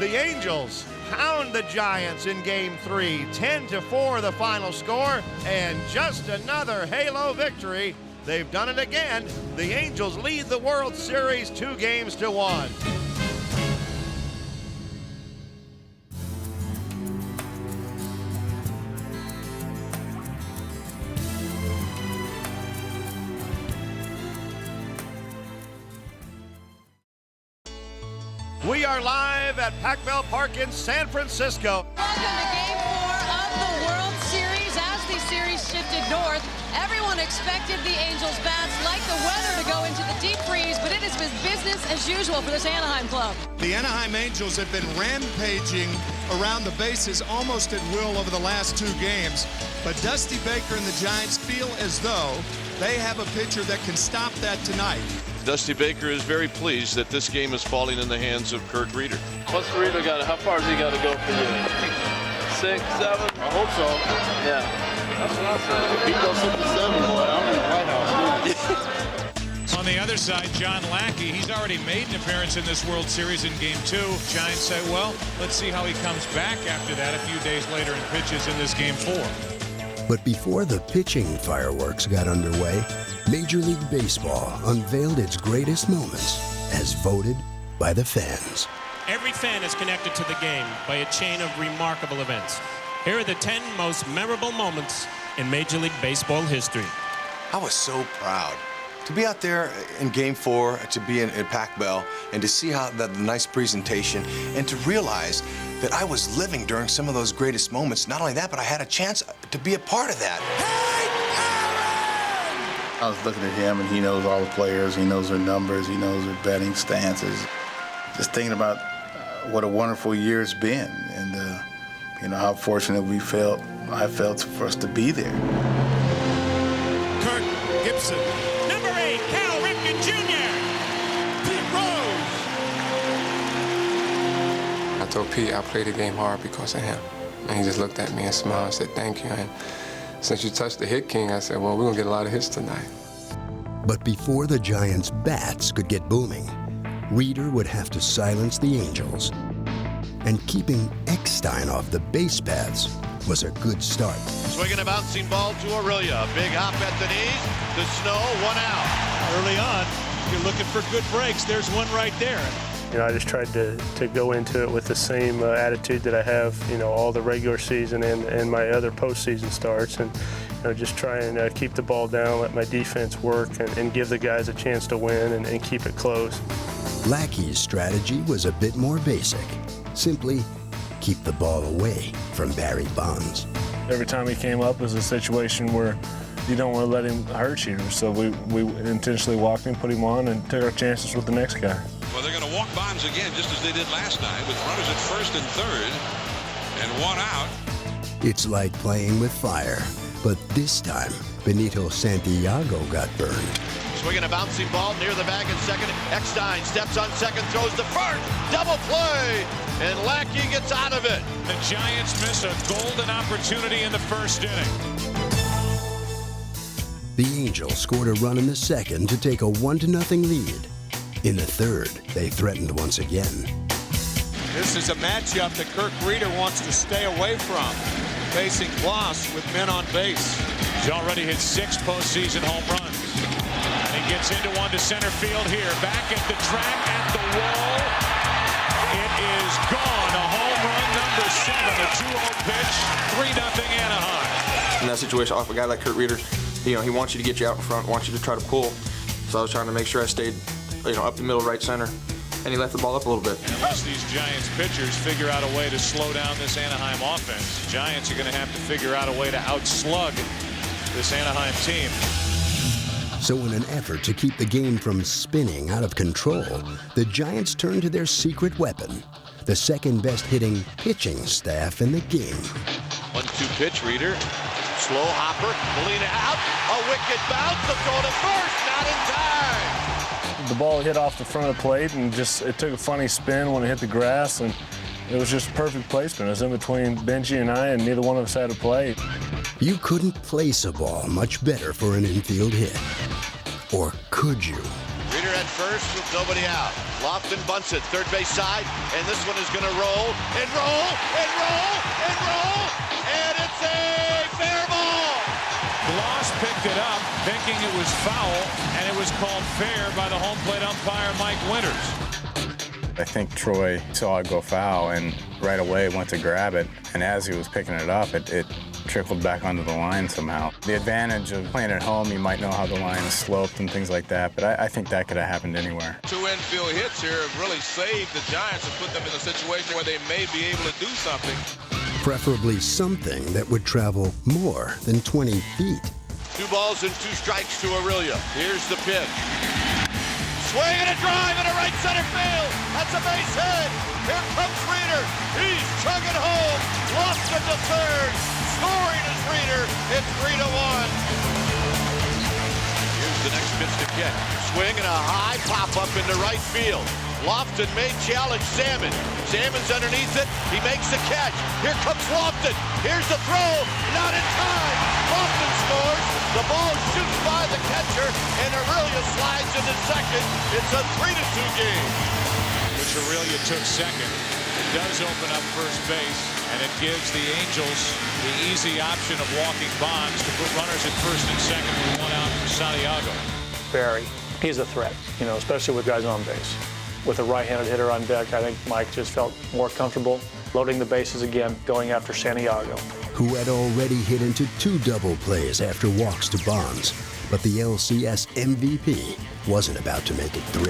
The Angels pound the Giants in Game 3. 10-4 the final score, and just another halo victory. They've done it again. The Angels lead the World Series 2-1. We are live at Pac-Bell Park in San Francisco. Welcome to Game 4 of the World Series. As the series shifted north, everyone expected the Angels bats, like the weather, to go into the deep freeze, but it has been business as usual for this Anaheim club. The Anaheim Angels have been rampaging around the bases almost at will over the last 2 games, but Dusty Baker and the Giants feel as though they have a pitcher that can stop that tonight. Dusty Baker is very pleased that this game is falling in the hands of Kurt Reeder. What's Reeder got? How far has he got to go for you? 6, 7? I hope so. Yeah. That's what I said. If he goes 6-7, boy, I'm in the White House. On the other side, John Lackey, he's already made an appearance in this World Series in Game 2. Giants say, well, let's see how he comes back after that a few days later and pitches in this Game 4. But before the pitching fireworks got underway, Major League Baseball unveiled its greatest moments as voted by the fans. Every fan is connected to the game by a chain of remarkable events. Here are the 10 most memorable moments in Major League Baseball history. I was so proud to be out there in Game 4, to be in Pac-Bell, and to see how the nice presentation, and to realize that I was living during some of those greatest moments. Not only that, but I had a chance to be a part of that. I was looking at him, and he knows all the players. He knows their numbers. He knows their batting stances. Just thinking about what a wonderful year it's been, and you know how fortunate I felt for us to be there. Kirk Gibson. Number 8, Cal Ripken Jr. Pete Rose. I told Pete I played the game hard because of him. And he just looked at me and smiled and said, thank you. And since you touched the hit king, I said, well, we're going to get a lot of hits tonight. But before the Giants' bats could get booming, Reeder would have to silence the Angels. And keeping Eckstein off the base paths was a good start. Swinging a bouncing ball to Aurelia. Big hop at the knees. The Snow, 1 out. Early on, you're looking for good breaks. There's one right there. You know, I just tried to go into it with the same attitude that I have, you know, all the regular season and my other postseason starts, and you know, just try and keep the ball down, let my defense work, and give the guys a chance to win and keep it close. Lackey's strategy was a bit more basic. Simply keep the ball away from Barry Bonds. Every time he came up was a situation where you don't want to let him hurt you, so we intentionally walked him, put him on, and took our chances with the next guy. Well, they're going to walk Bonds again, just as they did last night, with runners at first and third, and 1 out. It's like playing with fire, but this time, Benito Santiago got burned. Swinging a bouncing ball near the bag in second. Eckstein steps on second, throws to first. Double play, and Lackey gets out of it. The Giants miss a golden opportunity in the first inning. The Angels scored a run in the second to take a 1-0 lead. In the third, they threatened once again. This is a matchup that Kirk Reeder wants to stay away from, facing Kloss with men on base. He's already hit 6 postseason home runs. And he gets into one to center field here. Back at the track, at the wall. It is gone. A home run, number 7. A 2-0 pitch. 3-0 Anaheim. In that situation, off a guy like Kurt Reeder, he wants you to get you out in front, wants you to try to pull. So I was trying to make sure I stayed, up the middle, right center. And he left the ball up a little bit. Unless these Giants pitchers figure out a way to slow down this Anaheim offense, Giants are going to have to figure out a way to outslug this Anaheim team. So in an effort to keep the game from spinning out of control, the Giants turned to their secret weapon, the second best hitting pitching staff in the game. 1-2 pitch, Reeder. Slow hopper, Molina out, a wicked bounce, the throw to first, not in time. The ball hit off the front of the plate and it took a funny spin when it hit the grass, and it was just perfect placement. It was in between Benji and I, and neither one of us had a play. You couldn't place a ball much better for an infield hit. Or could you? Reeder at first with nobody out. Lofton bunts it, third base side, and this one is going to roll, and roll, and roll, and roll, and it's a fair ball. Gloss picked it up, thinking it was foul, and it was called fair by the home plate umpire, Mike Winters. I think Troy saw it go foul and right away went to grab it, and as he was picking it up, it trickled back onto the line somehow. The advantage of playing at home, you might know how the line is sloped and things like that, but I think that could have happened anywhere. 2 infield hits here have really saved the Giants and put them in a situation where they may be able to do something. Preferably something that would travel more than 20 feet. 2 balls and 2 strikes to Aurelia. Here's the pitch. Swing and a drive into right center field. That's a base hit. Here comes Reeder. He's chugging home. Lost it to third. Scoring is Reeder. It's 3-1. Here's the next pitch to get. Swing and a high pop up into right field. Lofton may challenge Salmon. Salmon's underneath it. He makes the catch. Here comes Lofton. Here's the throw. Not in time. Lofton scores. The ball shoots by the catcher, and Aurelia slides into second. It's a 3-2 game. Which Aurelia took second. It does open up first base, and it gives the Angels the easy option of walking Bonds to put runners at first and second with 1 out from Santiago. Barry, he's a threat, especially with guys on base. With a right-handed hitter on deck, I think Mike just felt more comfortable loading the bases again, going after Santiago, who had already hit into 2 double plays after walks to Bonds. But the LCS MVP wasn't about to make it 3.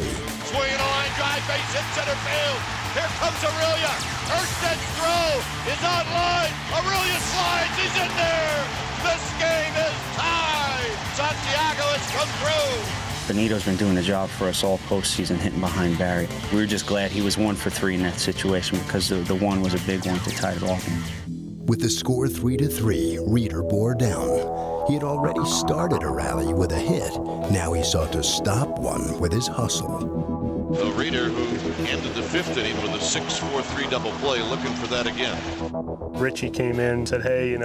Swinging a line drive, base hit center field. Here comes Aurelia. Ersted's throw is on line. Aurelia slides. He's in there. This game is tied. Santiago has come through. Benito's been doing the job for us all postseason, hitting behind Barry. We were just glad he was 1 for 3 in that situation because the one was a big one to tie it off. With the score 3-3, Reeder bore down. He had already started a rally with a hit. Now he sought to stop one with his hustle. The Reeder, who ended the 5th inning with a 6-4-3 double play, looking for that again. Richie came in and said, hey,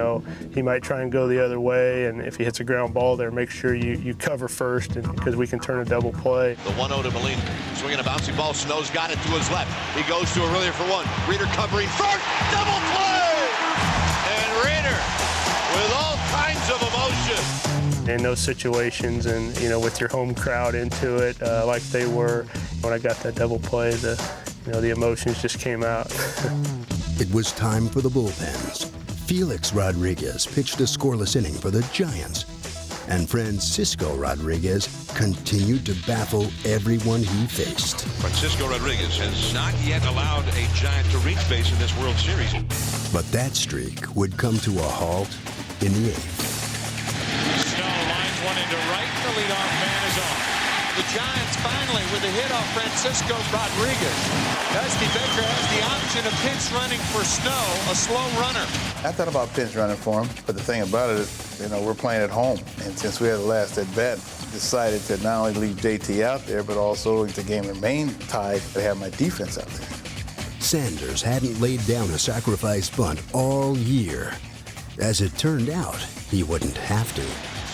he might try and go the other way, and if he hits a ground ball there, make sure you cover first because we can turn a double play. The 1-0 to Molina. Swinging a bouncy ball. Snow's got it to his left. He goes to Aurelia for 1. Reeder covering first. Double play! And Reeder with all kinds of emotion. In those situations and, with your home crowd into it like they were, when I got that double play, the emotions just came out. It was time for the bullpens. Felix Rodriguez pitched a scoreless inning for the Giants. And Francisco Rodriguez continued to baffle everyone he faced. Francisco Rodriguez has not yet allowed a Giant to reach base in this World Series. But that streak would come to a halt in the 8th. Snow lines one into right. The leadoff man is on. The Giants finally with a hit off Francisco Rodriguez. Dusty Baker has the option of pinch running for Snow, a slow runner. I thought about pinch running for him, but the thing about it is, we're playing at home. And since we had the last at bat, decided to not only leave JT out there, but also if the game remained tied, to have my defense out there. Sanders hadn't laid down a sacrifice bunt all year. As it turned out, he wouldn't have to.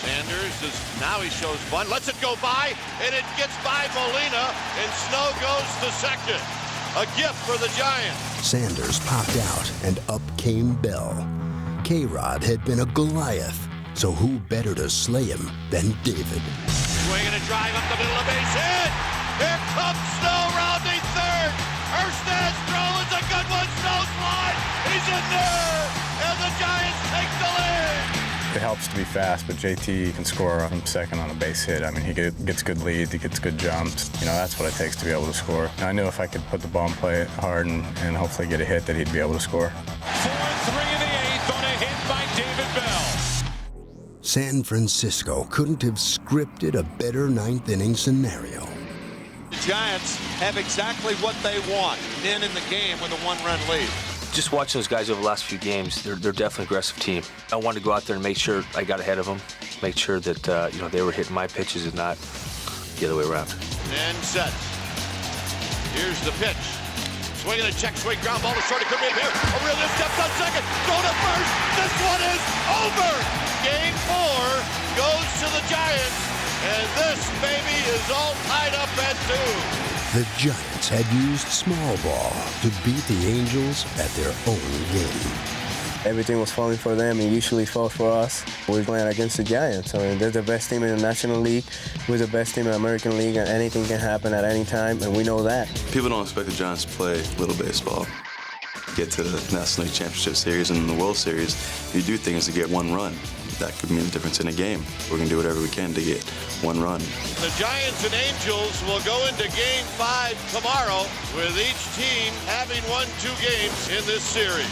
Sanders now he shows fun, lets it go by, and it gets by Molina, and Snow goes to second. A gift for the Giants. Sanders popped out, and up came Bell. K-Rod had been a Goliath, so who better to slay him than David? Swinging a drive up the middle of base hit. Here comes Snow rounding third. Erstad's throw is a good one. Snow's line. He's in there, and the Giants take the lead. It helps to be fast, but JT can score from second on a base hit. I mean, he gets good leads, he gets good jumps. You know, that's what it takes to be able to score. And I knew if I could put the ball and play it hard and hopefully get a hit, that he'd be able to score. 4-3 in the eighth on a hit by David Bell. San Francisco couldn't have scripted a better ninth inning scenario. The Giants have exactly what they want, in the game with a one-run lead. Just watching those guys over the last few games, they're definitely an aggressive team. I wanted to go out there and make sure I got ahead of them, make sure that they were hitting my pitches and not the other way around. And set. Here's the pitch. Swinging a check swing, ground ball to short. It could be here. Aurelio steps on second. Throw to first. This one is over. Game 4 goes to the Giants, and this baby is all tied up at 2. The Giants had used small ball to beat the Angels at their own game. Everything was falling for them. It usually falls for us. We're playing against the Giants. I mean, they're the best team in the National League. We're the best team in the American League, and anything can happen at any time, and we know that. People don't expect the Giants to play little baseball. Get to the National League Championship Series and the World Series, you do things to get one run. That could mean the difference in a game. We're going to do whatever we can to get one run. The Giants and Angels will go into Game 5 tomorrow, with each team having won 2 games in this series.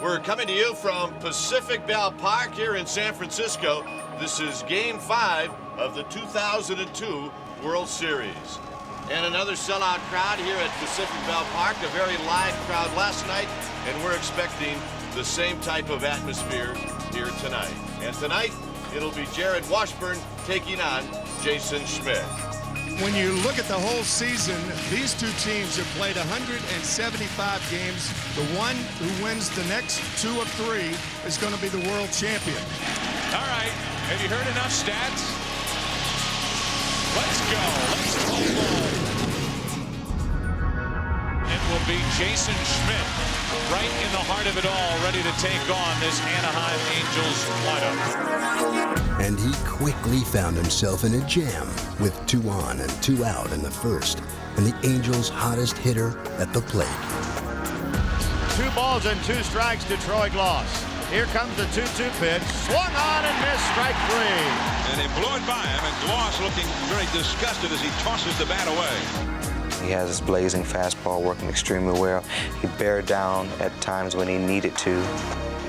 We're coming to you from Pacific Bell Park here in San Francisco. This is Game 5 of the 2002 World Series. And another sellout crowd here at Pacific Bell Park, a very live crowd last night, and we're expecting the same type of atmosphere here tonight. And tonight, it'll be Jared Washburn taking on Jason Schmidt. When you look at the whole season, these two teams have played 175 games. The one who wins the next 2 of 3 is going to be the world champion. All right, have you heard enough stats? Let's go. It will be Jason Schmidt right in the heart of it all, ready to take on this Anaheim Angels lineup. And he quickly found himself in a jam with 2 on and 2 out in the first, and the Angels' hottest hitter at the plate. 2 balls and 2 strikes to Troy Gloss. Here comes the 2-2 pitch. Swung on and missed, strike 3. And they blew it by him, and Gloss looking very disgusted as he tosses the bat away. He has his blazing fastball working extremely well. He bared down at times when he needed to.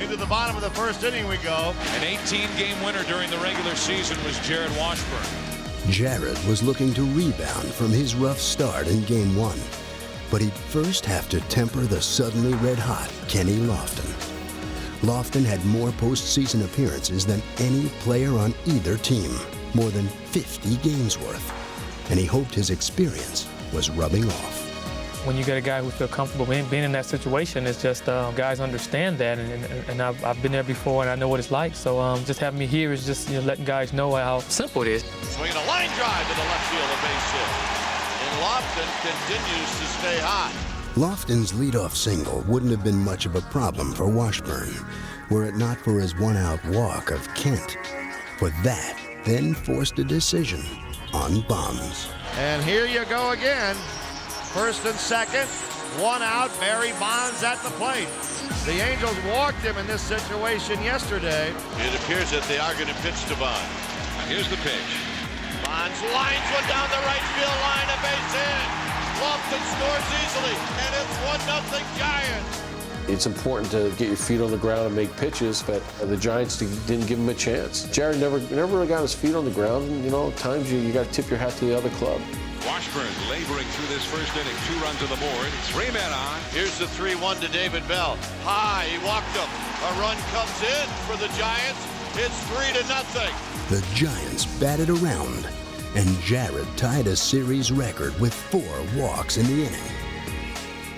Into the bottom of the first inning we go. An 18-game winner during the regular season was Jared Washburn. Jared was looking to rebound from his rough start in Game 1, but he'd first have to temper the suddenly red-hot Kenny Lofton. Lofton had more postseason appearances than any player on either team, more than 50 games worth, and he hoped his experience was rubbing off. When you get a guy who feels comfortable being in that situation, it's just guys understand that, and I've been there before, and I know what it's like. So just having me here is just letting guys know how simple it is. Swinging a line drive to the left field, a base hit. And Lofton continues to stay hot. Lofton's leadoff single wouldn't have been much of a problem for Washburn, were it not for his one-out walk of Kent. But that then forced a decision on Bonds. And here you go again. First and second, 1 out, Barry Bonds at the plate. The Angels walked him in this situation yesterday. It appears that they are going to pitch to Bonds. Here's the pitch. Bonds lines one down the right field line, a base hit. Lofton scores easily, and it's 1-0 Giants. It's important to get your feet on the ground and make pitches, but the Giants didn't give him a chance. Jared never got his feet on the ground, and at times you got to tip your hat to the other club. Washburn laboring through this first inning. 2 runs on the board. 3 men on. Here's the 3-1 to David Bell. High, he walked him. A run comes in for the Giants, It's 3-0. The Giants batted around, and Jared tied a series record with 4 walks in the inning.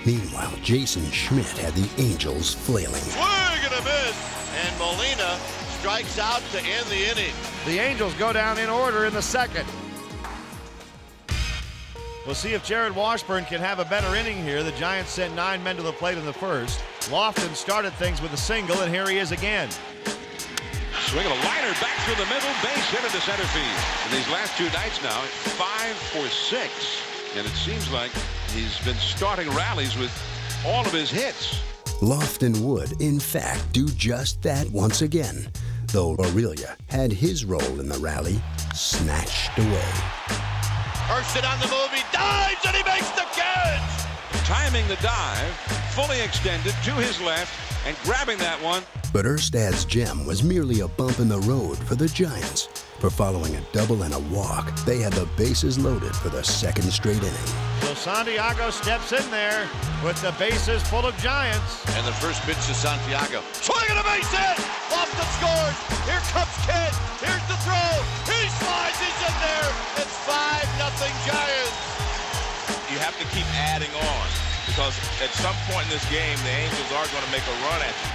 Meanwhile, Jason Schmidt had the Angels flailing. Swing and a miss, and Molina strikes out to end the inning. The Angels go down in order in the second. We'll see if Jared Washburn can have a better inning here. The Giants sent 9 men to the plate in the first. Lofton started things with a single, and here he is again. Swing of a liner back through the middle, base hit into center field. In these last 2 nights now, it's 5 for 6. And it seems like he's been starting rallies with all of his hits. Lofton would, in fact, do just that once again, though Aurelia had his role in the rally snatched away. Hurston on the move, he dives, and he makes the catch! Timing the dive, fully extended to his left, and grabbing that one. But Erstad's gem was merely a bump in the road for the Giants. For following a double and a walk, they had the bases loaded for the second straight inning. So Santiago steps in there with the bases full of Giants. And the first pitch to Santiago. Swing and a base hit! Lofton scores! Here comes Kent! Here's the throw! He slides, he's in there! It's 5-0 Giants! You have to keep adding on, because at some point in this game, the Angels are going to make a run at you.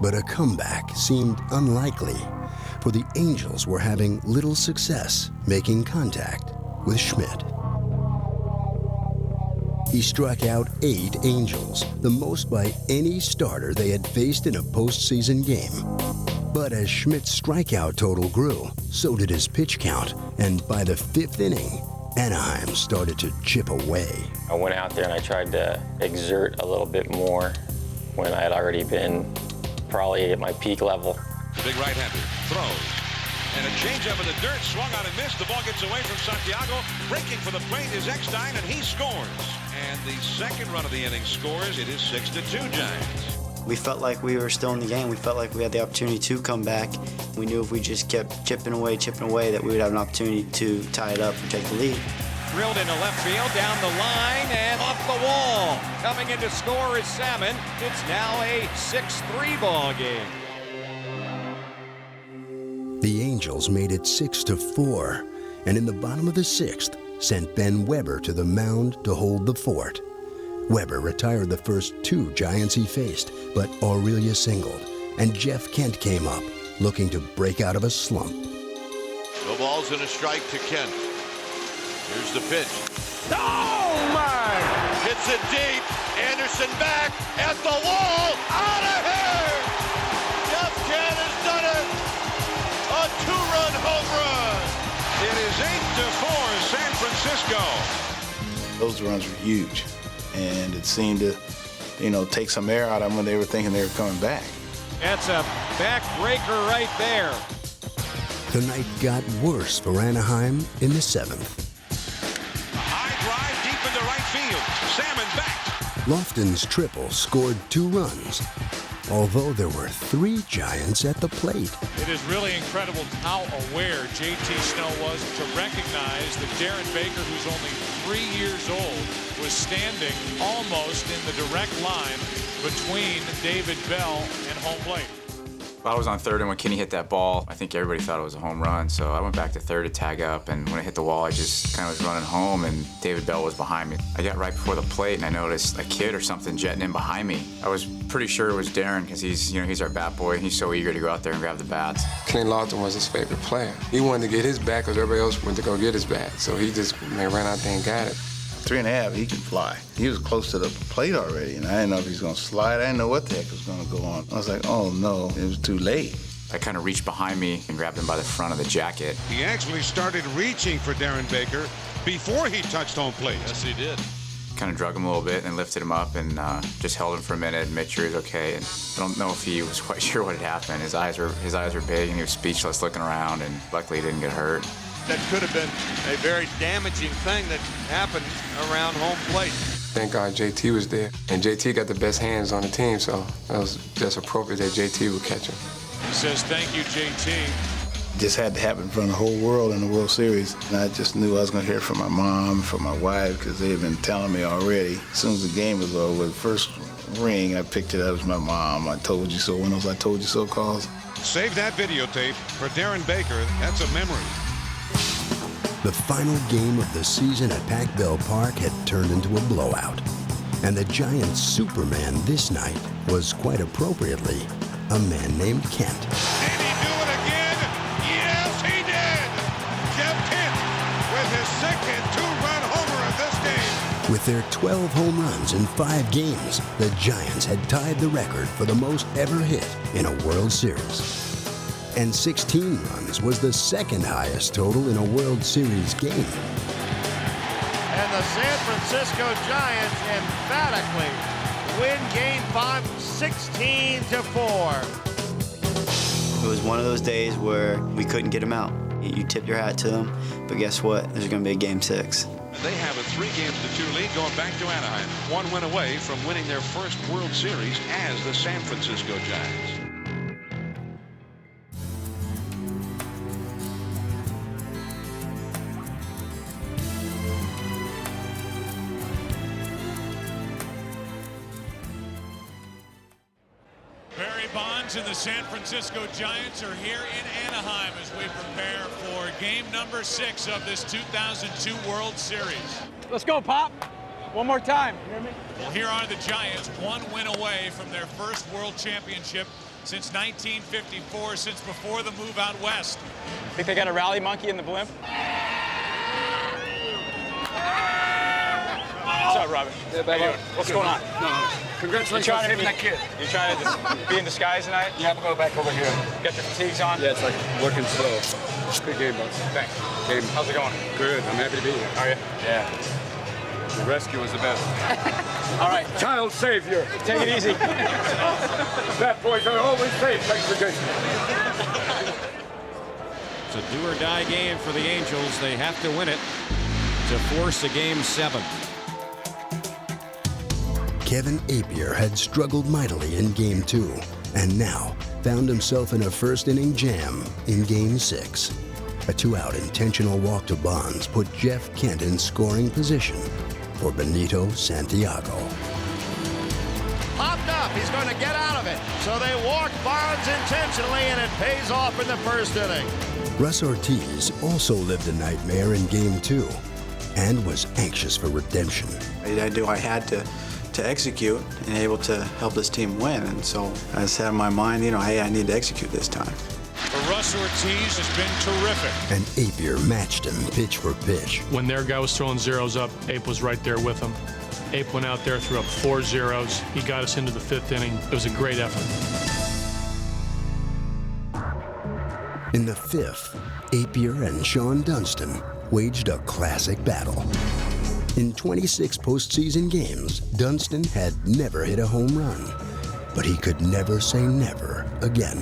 But a comeback seemed unlikely, for the Angels were having little success making contact with Schmidt. He struck out 8 Angels, the most by any starter they had faced in a postseason game. But as Schmidt's strikeout total grew, so did his pitch count, and by the 5th inning, Anaheim started to chip away. I went out there and I tried to exert a little bit more when I had already been probably at my peak level. The big right-hander throws. And a changeup in the dirt, swung on and missed. The ball gets away from Santiago. Breaking for the plate is Eckstein, and he scores. And the second run of the inning scores. It is 6-2 Giants. We felt like we were still in the game. We felt like we had the opportunity to come back. We knew if we just kept chipping away, that we would have an opportunity to tie it up and take the lead. Drilled into left field, down the line, and off the wall. Coming in to score is Salmon. It's now a 6-3 ball game. The Angels made it 6-4, and in the bottom of the 6th, sent Ben Weber to the mound to hold the fort. Weber retired the first 2 Giants he faced, but Aurelia singled, and Jeff Kent came up, looking to break out of a slump. No balls and a strike to Kent. Here's the pitch. Oh, my! Hits it deep. Anderson back at the wall. Out of here! Jeff Kent has done it. A 2-run home run. It is 8-4 San Francisco. Those runs were huge, and it seemed to, take some air out of them when they were thinking they were coming back. That's a backbreaker right there. The night got worse for Anaheim in the 7th. Deep into right field. Salmon back. Lofton's triple scored 2 runs, although there were 3 Giants at the plate. It is really incredible how aware J.T. Snow was to recognize that Darren Baker, who's only 3 years old, was standing almost in the direct line between David Bell and home plate. I was on third, and when Kenny hit that ball, I think everybody thought it was a home run. So I went back to third to tag up, and when I hit the wall, I just kind of was running home, and David Bell was behind me. I got right before the plate, and I noticed a kid or something jetting in behind me. I was pretty sure it was Darren, because he's our bat boy, and he's so eager to go out there and grab the bats. Kenny Lofton was his favorite player. He wanted to get his bat because everybody else went to go get his bat. So he just ran out there and got it. 3.5, he can fly. He was close to the plate already, and I didn't know if he was going to slide. I didn't know what the heck was going to go on. I was like, oh no, it was too late. I kind of reached behind me and grabbed him by the front of the jacket. He actually started reaching for Darren Baker before he touched home plate. Yes, he did. Kind of drug him a little bit and lifted him up and just held him for a minute and made sure he was okay. And I don't know if he was quite sure what had happened. His eyes were big and he was speechless looking around, and luckily he didn't get hurt. That could have been a very damaging thing that happened around home plate. Thank God JT was there, and JT got the best hands on the team, so that was just appropriate that JT would catch him. He says, thank you, JT. It just had to happen in front of the whole world in the World Series. And I just knew I was going to hear from my mom, from my wife, because they had been telling me already. As soon as the game was over, the first ring, I picked it up. It was my mom. I told you so. One of those I told you so calls. Save that videotape for Darren Baker. That's a memory. The final game of the season at Pac Bell Park had turned into a blowout. And the Giants' Superman this night was quite appropriately a man named Kent. Did he do it again? Yes, he did! Jeff Kent with his second two-run homer of this game. With their 12 home runs in 5 games, the Giants had tied the record for the most ever hit in a World Series. And 16 runs was the second highest total in a World Series game. And the San Francisco Giants emphatically win Game 5 16-4. It was one of those days where we couldn't get them out. You tip your hat to them, but guess what? There's going to be a Game 6. They have a 3-2 lead going back to Anaheim. 1 win away from winning their first World Series as the San Francisco Giants. And the San Francisco Giants are here in Anaheim as we prepare for game number 6 of this 2002 World Series. Let's go, Pop. One more time. You hear me? Well, here are the Giants, 1 win away from their first World Championship since 1954, since before the move out west. Think they got a rally monkey in the blimp? What's up, Robert? Yeah, what's going on? No. Congratulations on saving that kid. You trying to be in disguise tonight? Yeah, I'm going to go back over here. Got your fatigues on? Yeah, it's like working slow. Good game, boss. Thanks. Game. How's it going? Good. I'm happy to be here. Are you? Yeah. The rescue was the best. All right. Child savior. Take it easy. That boy's always safe. Thanks for Jason. It's a do-or-die game for the Angels. They have to win it to force a Game 7. Kevin Appier had struggled mightily in Game 2 and now found himself in a first-inning jam in Game 6. A 2-out intentional walk to Bonds put Jeff Kent in scoring position for Benito Santiago. Popped up. He's going to get out of it. So they walk Bonds intentionally, and it pays off in the first inning. Russ Ortiz also lived a nightmare in Game 2 and was anxious for redemption. I knew I had to execute and able to help this team win. And so I just had in my mind, hey, I need to execute this time. But Russ Ortiz has been terrific. And Appier matched him pitch for pitch. When their guy was throwing zeros up, Ape was right there with him. Ape went out there, threw up 4 zeros. He got us into the 5th inning. It was a great effort. In the 5th, Appier and Sean Dunston waged a classic battle. In 26 postseason games, Dunston had never hit a home run, but he could never say never again.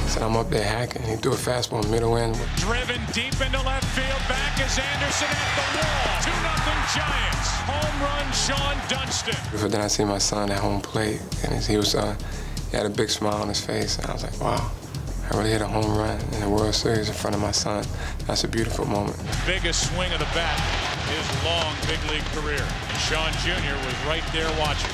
So I'm up there hacking. He threw a fastball middle end. Driven deep into left field. Back is Anderson at the wall. 2-0 Giants. Home run, Sean Dunston. But then I see my son at home plate, and he had a big smile on his face, and I was like, wow. I really hit a home run in the World Series in front of my son. That's a beautiful moment. Biggest swing of the bat, his long big league career. And Sean Jr. was right there watching.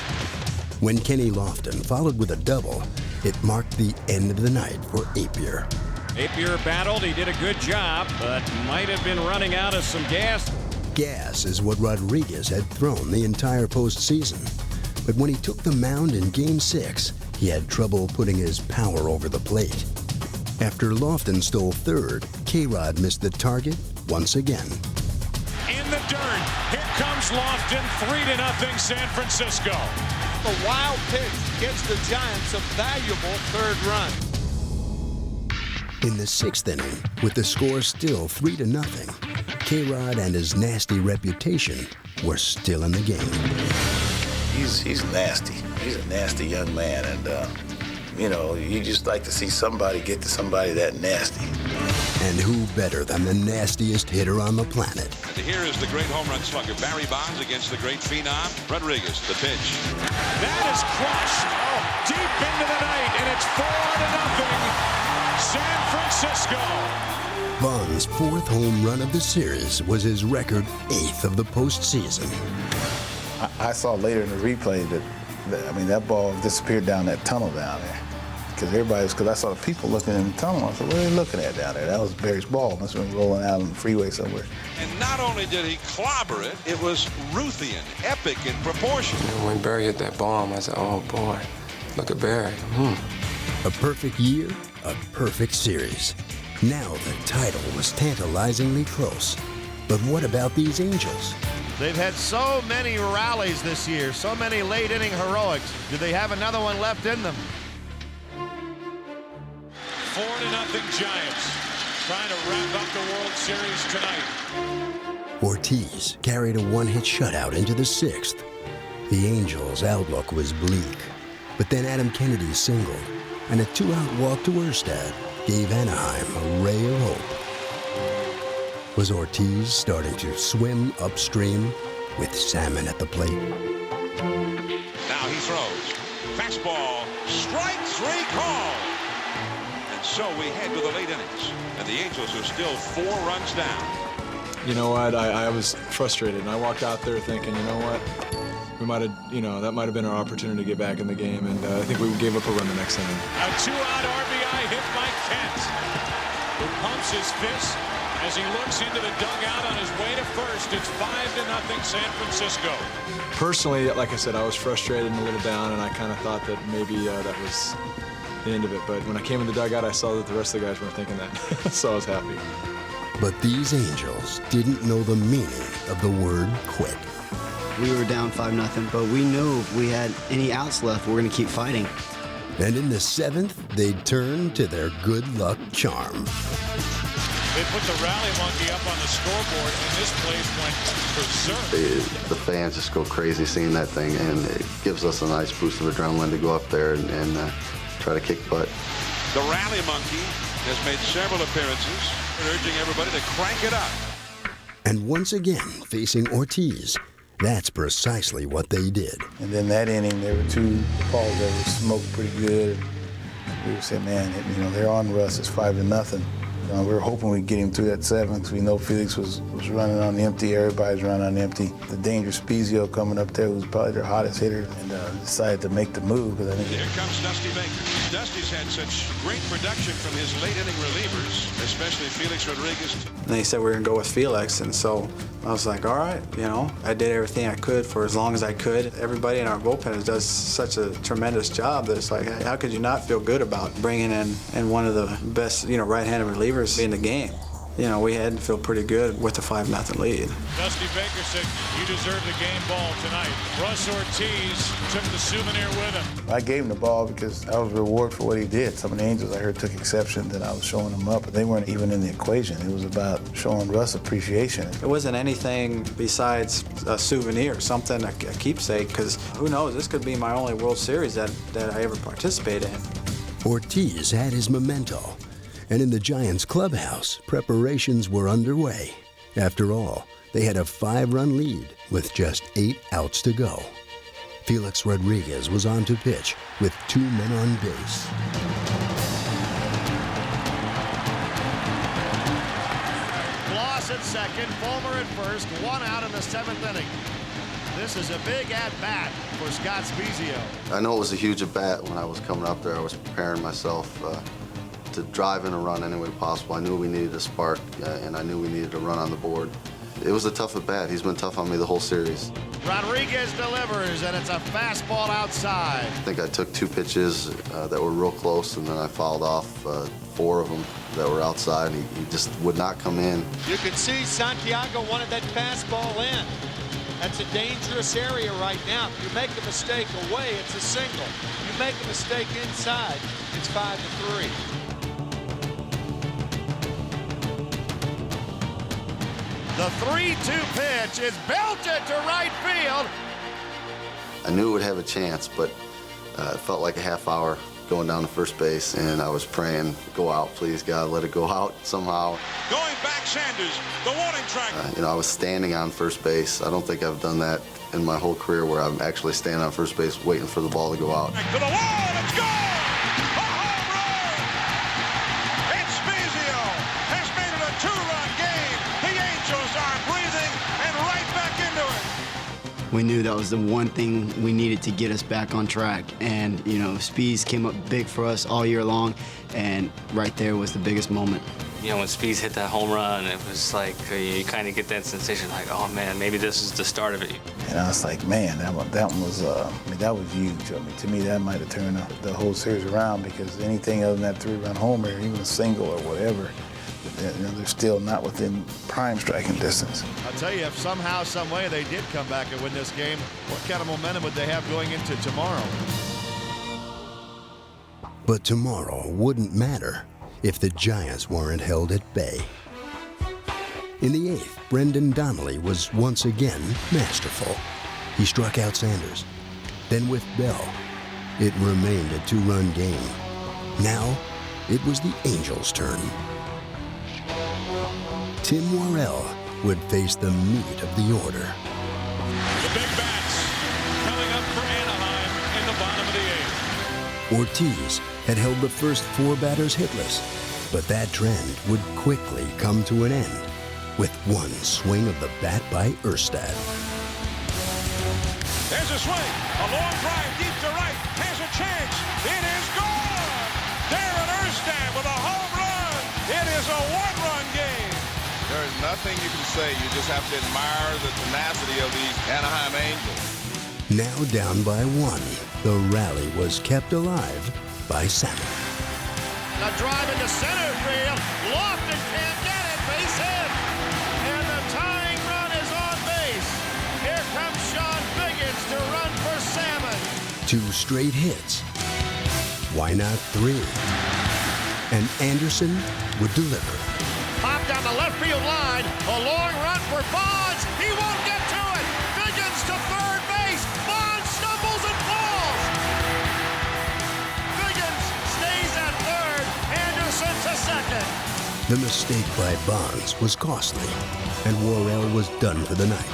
When Kenny Lofton followed with a double, it marked the end of the night for Appier. Appier battled. He did a good job, but might have been running out of some gas. Gas is what Rodriguez had thrown the entire postseason. But when he took the mound in Game 6, he had trouble putting his power over the plate. After Lofton stole third, K-Rod missed the target once again. In the dirt, here comes Lofton, 3-0 San Francisco. A wild pitch gets the Giants a valuable 3rd run. In the 6th inning, with the score still 3-0, K-Rod and his nasty reputation were still in the game. He's nasty. He's a nasty young man, and you just like to see somebody get to somebody that nasty. And who better than the nastiest hitter on the planet? And here is the great home run slugger, Barry Bonds, against the great phenom, Rodriguez, the pitch. That is crushed deep into the night, and it's 4-0 San Francisco. Bonds' 4th home run of the series was his record 8th of the postseason. I saw later in the replay that I mean, that ball disappeared down that tunnel down there. Because I saw the people looking in the tunnel. I said, what are they looking at down there? That was Barry's ball. Must have been rolling out on the freeway somewhere. And not only did he clobber it, it was Ruthian, epic in proportion. And when Barry hit that bomb, I said, oh boy, look at Barry. A perfect year, a perfect series. Now the title was tantalizingly close. But what about these Angels? They've had so many rallies this year, so many late-inning heroics. Do they have another one left in them? 4-0 Giants, trying to wrap up the World Series tonight. Ortiz carried a one-hit shutout into the sixth. The Angels' outlook was bleak. But then Adam Kennedy singled, and a two-out walk to Erstad gave Anaheim a ray of hope. Was Ortiz starting to swim upstream with salmon at the plate? Now he throws. Fastball, strike three call. And so we head to the late innings. And the Angels are still 4 runs down. You know what? I was frustrated, and I walked out there thinking, you know what? We might have, that might have been our opportunity to get back in the game, and I think we gave up a run the next inning. A 2-out RBI hit by Kent, who pumps his fist as he looks into the dugout on his way to first. It's 5-0 San Francisco. Personally, like I said, I was frustrated and a little down, and I kind of thought that maybe that was the end of it. But when I came in the dugout, I saw that the rest of the guys weren't thinking that, so I was happy. But these Angels didn't know the meaning of the word quit. We were down 5-0, but we knew if we had any outs left, we're going to keep fighting. And in the seventh, they'd turn to their good luck charm. They put the rally monkey up on the scoreboard, and this place went berserk. The fans just go crazy seeing that thing, and it gives us a nice boost of adrenaline to go up there and try to kick butt. The rally monkey has made several appearances, urging everybody to crank it up. And once again, facing Ortiz, that's precisely what they did. And then that inning, there were 2 balls that were smoked pretty good. We said, man, they're on Russ. It's 5-0. We were hoping we'd get him through that 7th because we know Felix was running on empty. Everybody's running on empty. The dangerous Spezio coming up there was probably their hottest hitter, and decided to make the move. Because I think here comes Dusty Baker. Dusty's had such great production from his late inning relievers, especially Felix Rodriguez. And they said we were going to go with Felix, and so I was like, all right, I did everything I could for as long as I could. Everybody in our bullpen does such a tremendous job that it's like, how could you not feel good about bringing in one of the best, right-handed relievers in the game? We had to feel pretty good with the 5-0 lead. Dusty Baker said, you deserve the game ball tonight. Russ Ortiz took the souvenir with him. I gave him the ball because that was a reward for what he did. Some of the Angels I heard took exception that I was showing them up, but they weren't even in the equation. It was about showing Russ appreciation. It wasn't anything besides a souvenir, something, a keepsake, because who knows, this could be my only World Series that I ever participate in. Ortiz had his memento. And in the Giants clubhouse, preparations were underway. After all, they had a 5-run lead with just 8 outs to go. Felix Rodriguez was on to pitch with 2 men on base. Bloss at second, Fulmer at first, 1 out in the 7th inning. This is a big at-bat for Scott Spezio. I know it was a huge at-bat when I was coming up there. I was preparing myself to drive in a run any way possible. I knew we needed a spark, and I knew we needed a run on the board. It was a tough at-bat. He's been tough on me the whole series. Rodriguez delivers, and it's a fastball outside. I think I took 2 pitches that were real close, and then I fouled off 4 of them that were outside. He just would not come in. You can see Santiago wanted that fastball in. That's a dangerous area right now. If you make a mistake away, it's a single. You make a mistake inside, it's 5-3. The 3-2 pitch is belted to right field. I knew it would have a chance, but it felt like a half hour going down to first base, and I was praying, go out, please, God, let it go out somehow. Going back, Sanders, the warning track. I was standing on first base. I don't think I've done that in my whole career where I'm actually standing on first base waiting for the ball to go out. To the wall, let's go! A home run! And Spezio has made it a 2-run game. The Angels are breathing and right back into it. we knew that was the one thing we needed to get us back on track. And, you know, Spees came up big for us all year long, and right there was the biggest moment. You know, when Spees hit that home run, it was like you kind of get that sensation like, oh man, maybe this is the start of it. And I was like, man, that one was, that was huge. I mean, to me, that might have turned the whole series around, because anything other than that 3-run homer, even a single or whatever, you know, they're still not within prime striking distance. I'll tell you, if somehow, some way they did come back and win this game, what kind of momentum would they have going into tomorrow? But tomorrow wouldn't matter if the Giants weren't held at bay. In the 8th, Brendan Donnelly was once again masterful. He struck out Sanders. Then with Bell, it remained a 2-run game. Now, it was the Angels' turn. Tim Worrell would face the meat of the order. The big bats coming up for Anaheim in the bottom of the 8th. Ortiz had held the first 4 batters hitless, but that trend would quickly come to an end with one swing of the bat by Erstad. There's a swing, a long drive deep to right, has a chance, it is gone! Darren Erstad with a home run! It is a 1-run game! There is nothing you can say. You just have to admire the tenacity of these Anaheim Angels. Now down by 1, the rally was kept alive by Salmon. A drive into center field. Lofton can't get it. Base hit. And the tying run is on base. Here comes Sean Biggins to run for Salmon. 2 straight hits. Why not 3? And Anderson would deliver. Pop down the left field line. A long run for Bonds. He won't get to it. Biggins to third base. Bonds stumbles and falls. Biggins stays at third. Anderson to second. The mistake by Bonds was costly, and Worrell was done for the night.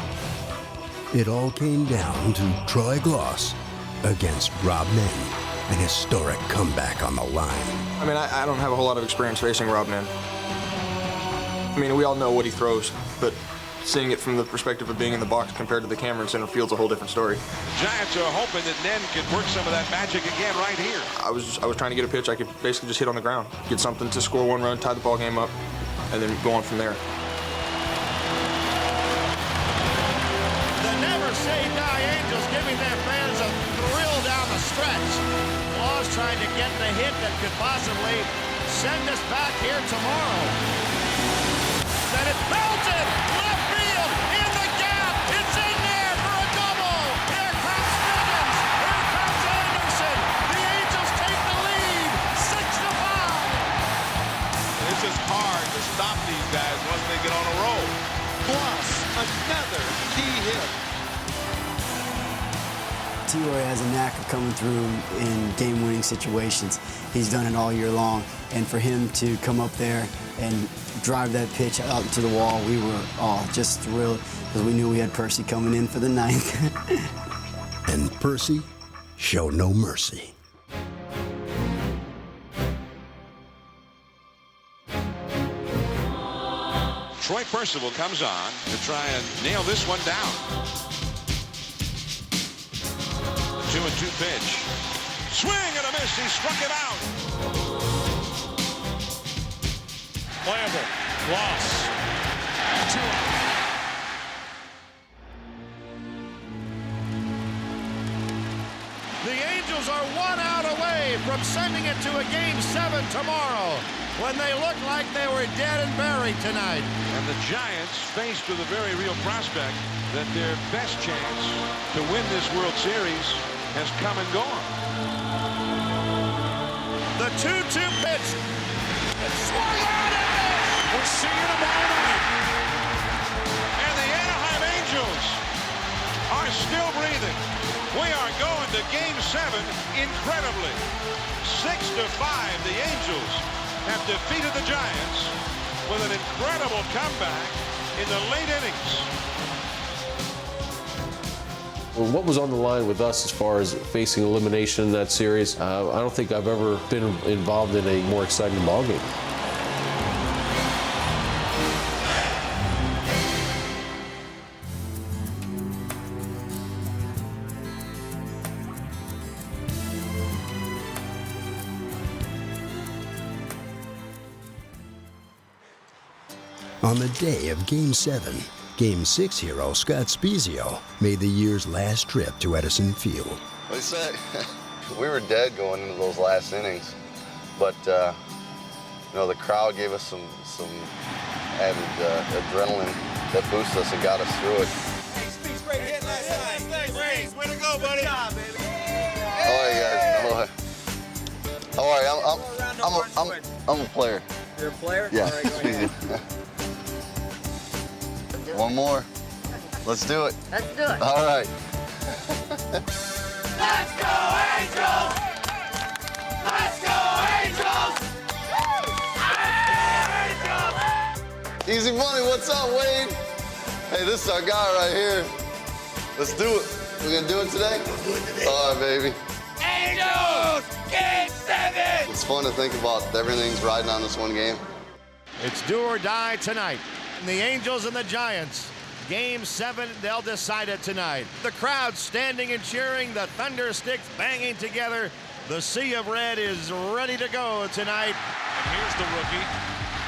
It all came down to Troy Gloss against Rob Nen, an historic comeback on the line. I mean, I don't have a whole lot of experience facing Rob Nen. I mean, we all know what he throws, but seeing it from the perspective of being in the box compared to the camera in center field's a whole different story. Giants are hoping that Nen can work some of that magic again right here. I was trying to get a pitch I could basically just hit on the ground, get something to score 1 run, tie the ball game up, and then go on from there. The never say die Angels giving their fans a thrill down the stretch. Claus trying to get the hit that could possibly send us back here tomorrow. Then it's belted, left field, in the gap, it's in there for a double. Here comes Biggins, here comes Anderson. The Angels take the lead, 6-5. It's just hard to stop these guys once they get on a roll. Plus, another key hit. T-Roy has a knack of coming through in game-winning situations. He's done it all year long, and for him to come up there and drive that pitch out to the wall, we were all just thrilled because we knew we had Percy coming in for the 9th. And Percy showed no mercy. Troy Percival comes on to try and nail this one down. The 2-2 pitch. Swing and a miss. He struck it out. Playable. Loss. 2 out. The Angels are 1 out away from sending it to a Game 7 tomorrow when they look like they were dead and buried tonight. And the Giants faced with a very real prospect that their best chance to win this World Series has come and gone. The 2-2 pitch. It's swung on and missed. We're seeing them all night. And the Anaheim Angels are still breathing. We are going to Game 7 incredibly. 6-5, the Angels have defeated the Giants with an incredible comeback in the late innings. Well, what was on the line with us as far as facing elimination in that series, I don't think I've ever been involved in a more exciting ballgame. On the day of Game 7, Game 6 hero Scott Spiezio made the year's last trip to Edison Field. They say we were dead going into those last innings, but you know, the crowd gave us some added adrenaline that boosted us and got us through it. Great hit last night. Thanks, way to go, buddy. Good job, baby. How are you guys? How are you? I'm a player. You're a player? Yeah. All right, go ahead. One more. Let's do it. Let's do it. All right. Let's go, Angels! Let's go, Angels! Easy money, what's up, Wade? Hey, this is our guy right here. Let's do it. We're gonna do it today? Let's do it today. All right, baby. Angels! Game 7! It's fun to think about everything's riding on this one game. It's do or die tonight. And the Angels and the Giants. Game 7, they'll decide it tonight. The crowd standing and cheering, the thunder sticks banging together. The sea of red is ready to go tonight. And here's the rookie,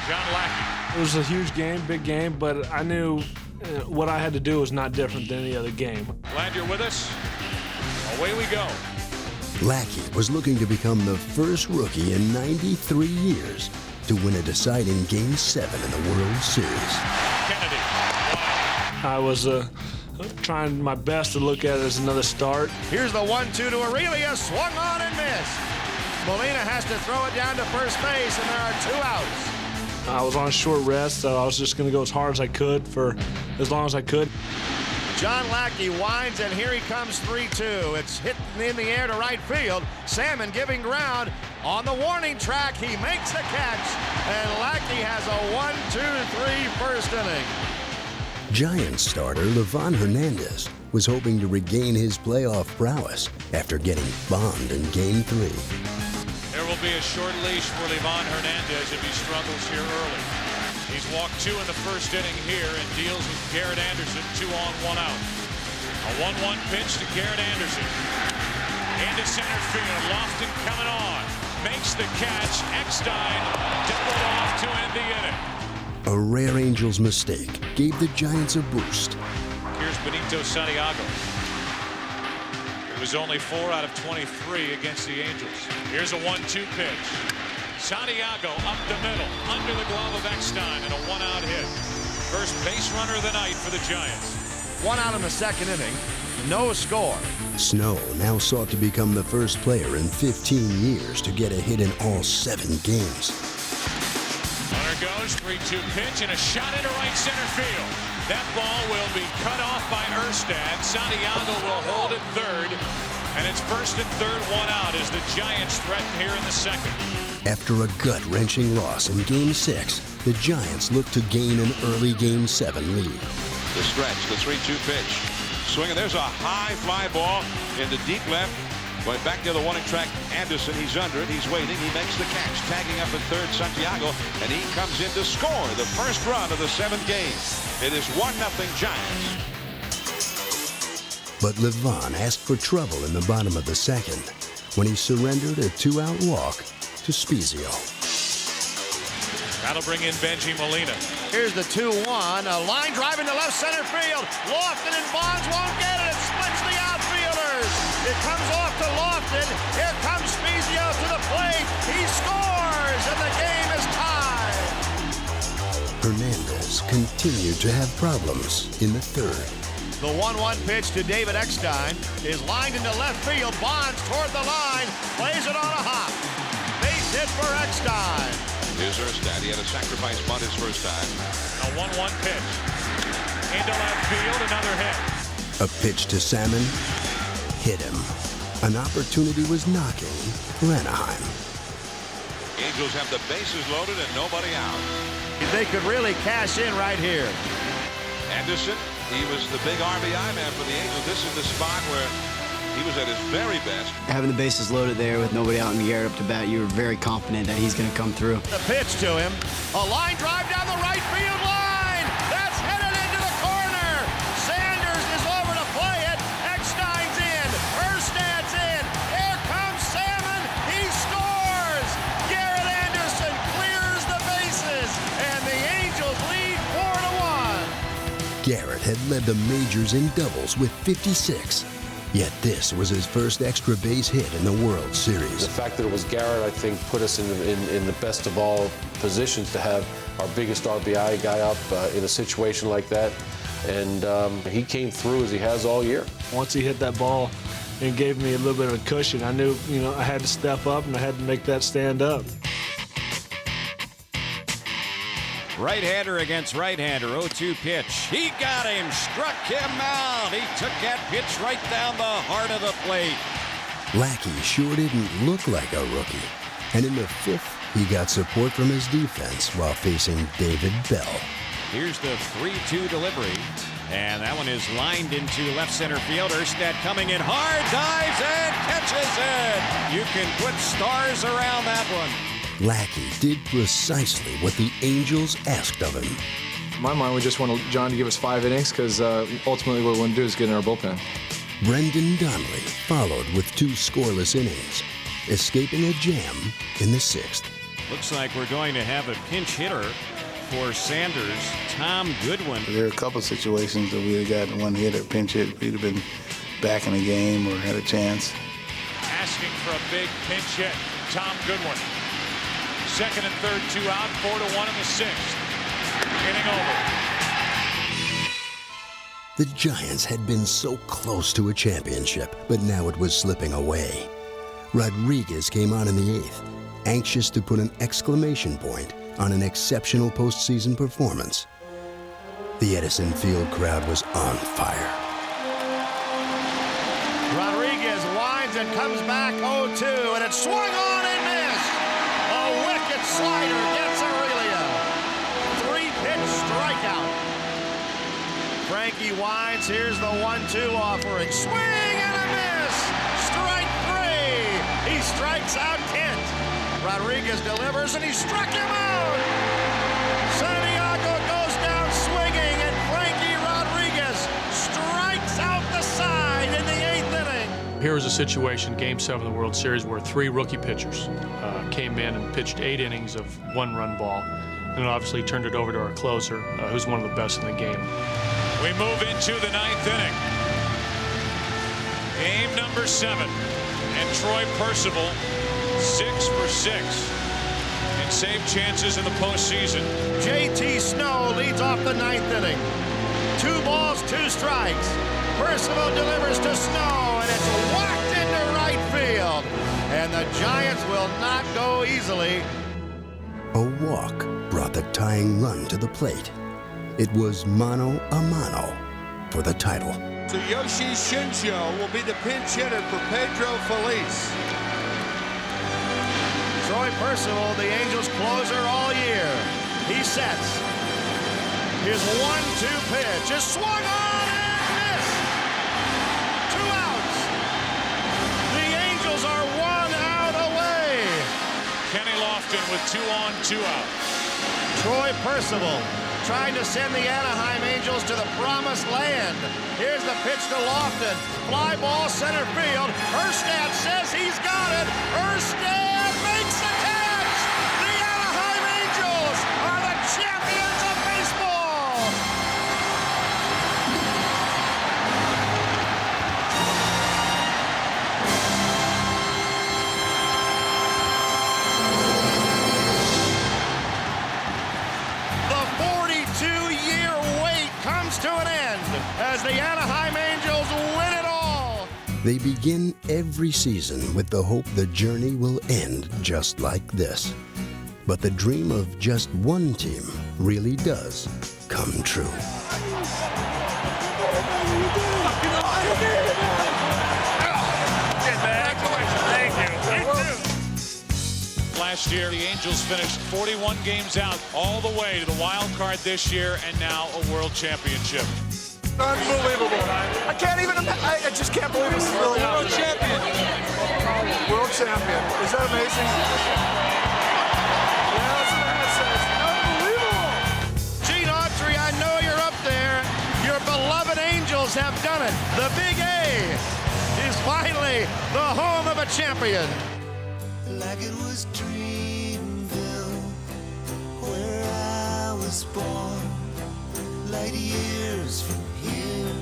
John Lackey. It was a huge game, big game, but I knew what I had to do was not different than any other game. Glad you're with us. Away we go. Lackey was looking to become the first rookie in 93 years to win a deciding Game 7 in the World Series. Kennedy. I was trying my best to look at it as another start. Here's the 1-2 to Aurelia, swung on and missed. Molina has to throw it down to first base, and there are 2 outs. I was on a short rest, so I was just going to go as hard as I could for as long as I could. John Lackey winds, and here he comes 3-2. It's hit in the air to right field. Salmon giving ground. On the warning track, he makes the catch, and Lackey has a 1-2-3 first inning. Giants starter Livan Hernandez was hoping to regain his playoff prowess after getting bombed in Game 3. There will be a short leash for Livan Hernandez if he struggles here early. He's walked 2 in the first inning here and deals with Garrett Anderson, 2 on, 1 out. A 1-1 pitch to Garrett Anderson. Into center field, Lofton coming on. Makes the catch, Eckstein doubled off to end the inning. A rare Angels mistake gave the Giants a boost. Here's Benito Santiago. It was only 4 out of 23 against the Angels. Here's a 1-2 pitch. Santiago up the middle, under the glove of Eckstein, and a 1-out hit. First base runner of the night for the Giants. 1 out in the second inning, no score. Snow now sought to become the first player in 15 years to get a hit in all 7 games. Runner goes, 3-2 pitch, and a shot into right center field. That ball will be cut off by Erstad. Santiago will hold it third, and it's first and third, 1 out as the Giants threaten here in the second. After a gut-wrenching loss in Game 6, the Giants look to gain an early Game 7 lead. The stretch, the 3-2 pitch. Swinging, there's a high fly ball into deep left. Going back to the warning track, Anderson, he's under it, he's waiting, he makes the catch. Tagging up at third, Santiago, and he comes in to score the first run of the 7th game. It is 1-0 Giants. But Livan asked for trouble in the bottom of the second when he surrendered a 2-out walk to Spiezio. That'll bring in Benji Molina. Here's the 2-1, a line drive into left center field. Lofton and Bonds won't get it. It splits the outfielders. It comes off to Lofton. Here comes Spiezio to the plate. He scores, and the game is tied. Hernandez continued to have problems in the third. The 1-1 pitch to David Eckstein is lined into left field. Bonds toward the line, plays it on a hop. Base hit for Eckstein. Here's Erstad. He had a sacrifice bunt his first time. A 1-1 pitch. Into left field, another hit. A pitch to Salmon hit him. An opportunity was knocking for Anaheim. Angels have the bases loaded and nobody out. They could really cash in right here. Anderson, he was the big RBI man for the Angels. This is the spot where he was at his very best. Having the bases loaded there with nobody out and Garrett up to bat, you were very confident that he's going to come through. The pitch to him. A line drive down the right field line. That's headed into the corner. Sanders is over to play it. Eckstein's in. Erstad's in. Here comes Salmon. He scores. Garrett Anderson clears the bases. And the Angels lead Garrett had led the majors in doubles with 56. Yet this was his first extra base hit in the World Series. The fact that it was Garrett, I think, put us in the best of all positions to have our biggest RBI guy up in a situation like that. And he came through as he has all year. Once he hit that ball and gave me a little bit of a cushion, I knew, I had to step up and I had to make that stand up. Right-hander against right-hander, 0-2 pitch. He got him, struck him out. He took that pitch right down the heart of the plate. Lackey sure didn't look like a rookie. And in the fifth, he got support from his defense while facing David Bell. Here's the 3-2 delivery. And that one is lined into left center field. Erstad coming in hard, dives and catches it. You can put stars around that one. Lackey did precisely what the Angels asked of him. In my mind, we just wanted John to give us 5 innings because ultimately what we want to do is get in our bullpen. Brendan Donnelly followed with 2 scoreless innings, escaping a jam in the 6th. Looks like we're going to have a pinch hitter for Sanders, Tom Goodwin. There are a couple situations that we'd have gotten one hit or pinch hit. We'd have been back in the game or had a chance. Asking for a big pinch hit, Tom Goodwin. Second and third, 2 out, 4-1 in the 6th. Inning over. The Giants had been so close to a championship, but now it was slipping away. Rodriguez came on in the 8th, anxious to put an exclamation point on an exceptional postseason performance. The Edison Field crowd was on fire. Rodriguez winds and comes back 0-2, and it's swung on and missed. A wicked slider gets Aurelia. 3-pitch strikeout. Frankie winds. Here's the 1-2 offering. Swing and a miss. Strike 3. He strikes out Kent. Rodriguez delivers, and he struck him out. Santiago goes down swinging, and Frankie Rodriguez strikes out the side in the 8th inning. Here was a situation, Game 7 of the World Series, where 3 rookie pitchers came in and pitched 8 innings of 1-run ball, and then obviously turned it over to our closer, who's one of the best in the game. We move into the 9th inning. Game number 7. And Troy Percival, 6 for 6 in save chances in the postseason. J.T. Snow leads off the 9th inning. 2 balls, 2 strikes. Percival delivers to Snow, and it's whacked into right field. And the Giants will not go easily. A walk brought the tying run to the plate. It was mano a mano for the title. So Yoshi Shinjo will be the pinch hitter for Pedro Feliz. Troy Percival, the Angels' closer all year. He sets. His 1-2 pitch is swung on and missed. 2 outs. The Angels are 1 out away. Kenny Lofton with 2 on, 2 out. Troy Percival trying to send the Anaheim Angels to the promised land. Here's the pitch to Lofton. Fly ball center field. Erstad says he's got it. Erstad makes the catch. The Anaheim Angels are the champions of baseball. Comes to an end as the Anaheim Angels win it all. They begin every season with the hope the journey will end just like this. But the dream of just one team really does come true. Last year, the Angels finished 41 games out all the way to the wild card this year, and now a world championship. Unbelievable. I just can't believe this is really world champion. World champion. Is that amazing? Yeah, that's what I says. Unbelievable. Gene Autry, I know you're up there. Your beloved Angels have done it. The Big A is finally the home of a champion. Like it was Dreamville, where I was born. Like light years from here,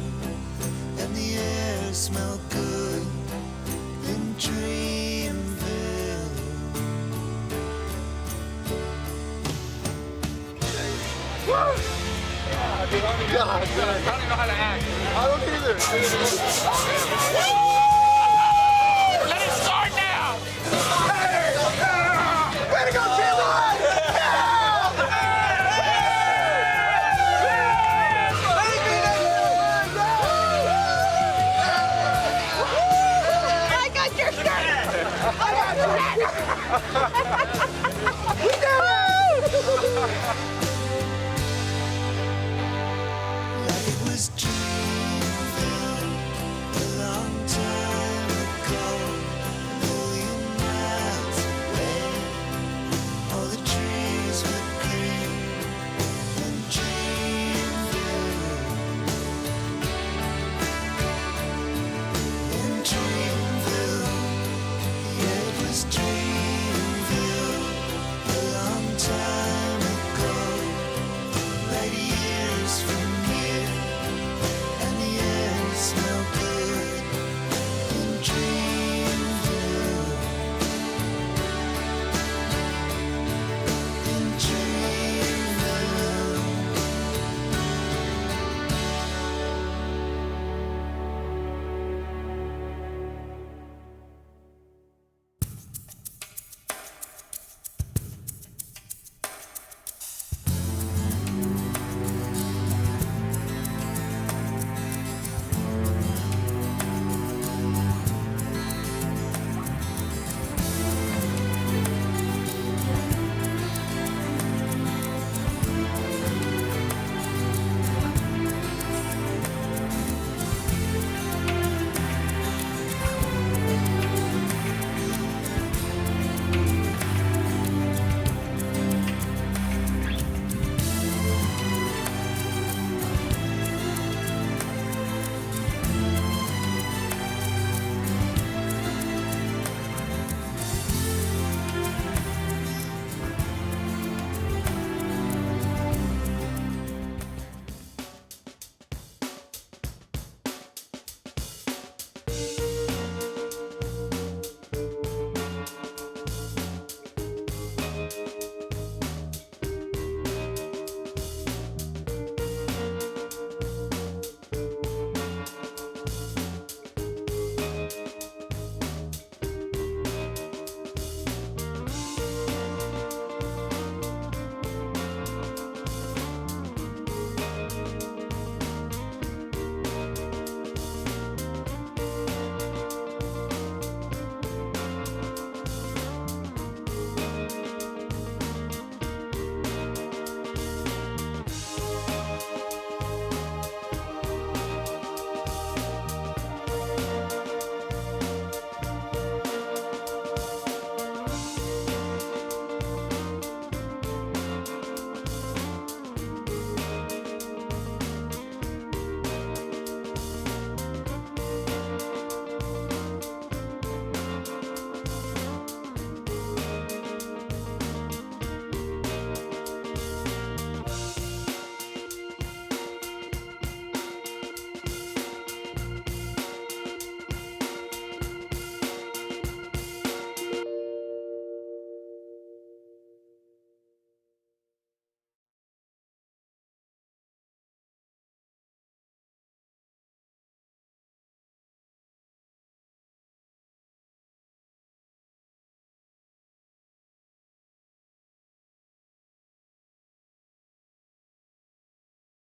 and the air smelled good in Dreamville. God, I don't even know how to act. I don't either. Let it start now. Way to go, T-Roy! I got your shirt! I got your shirt! We did it! Like it was true.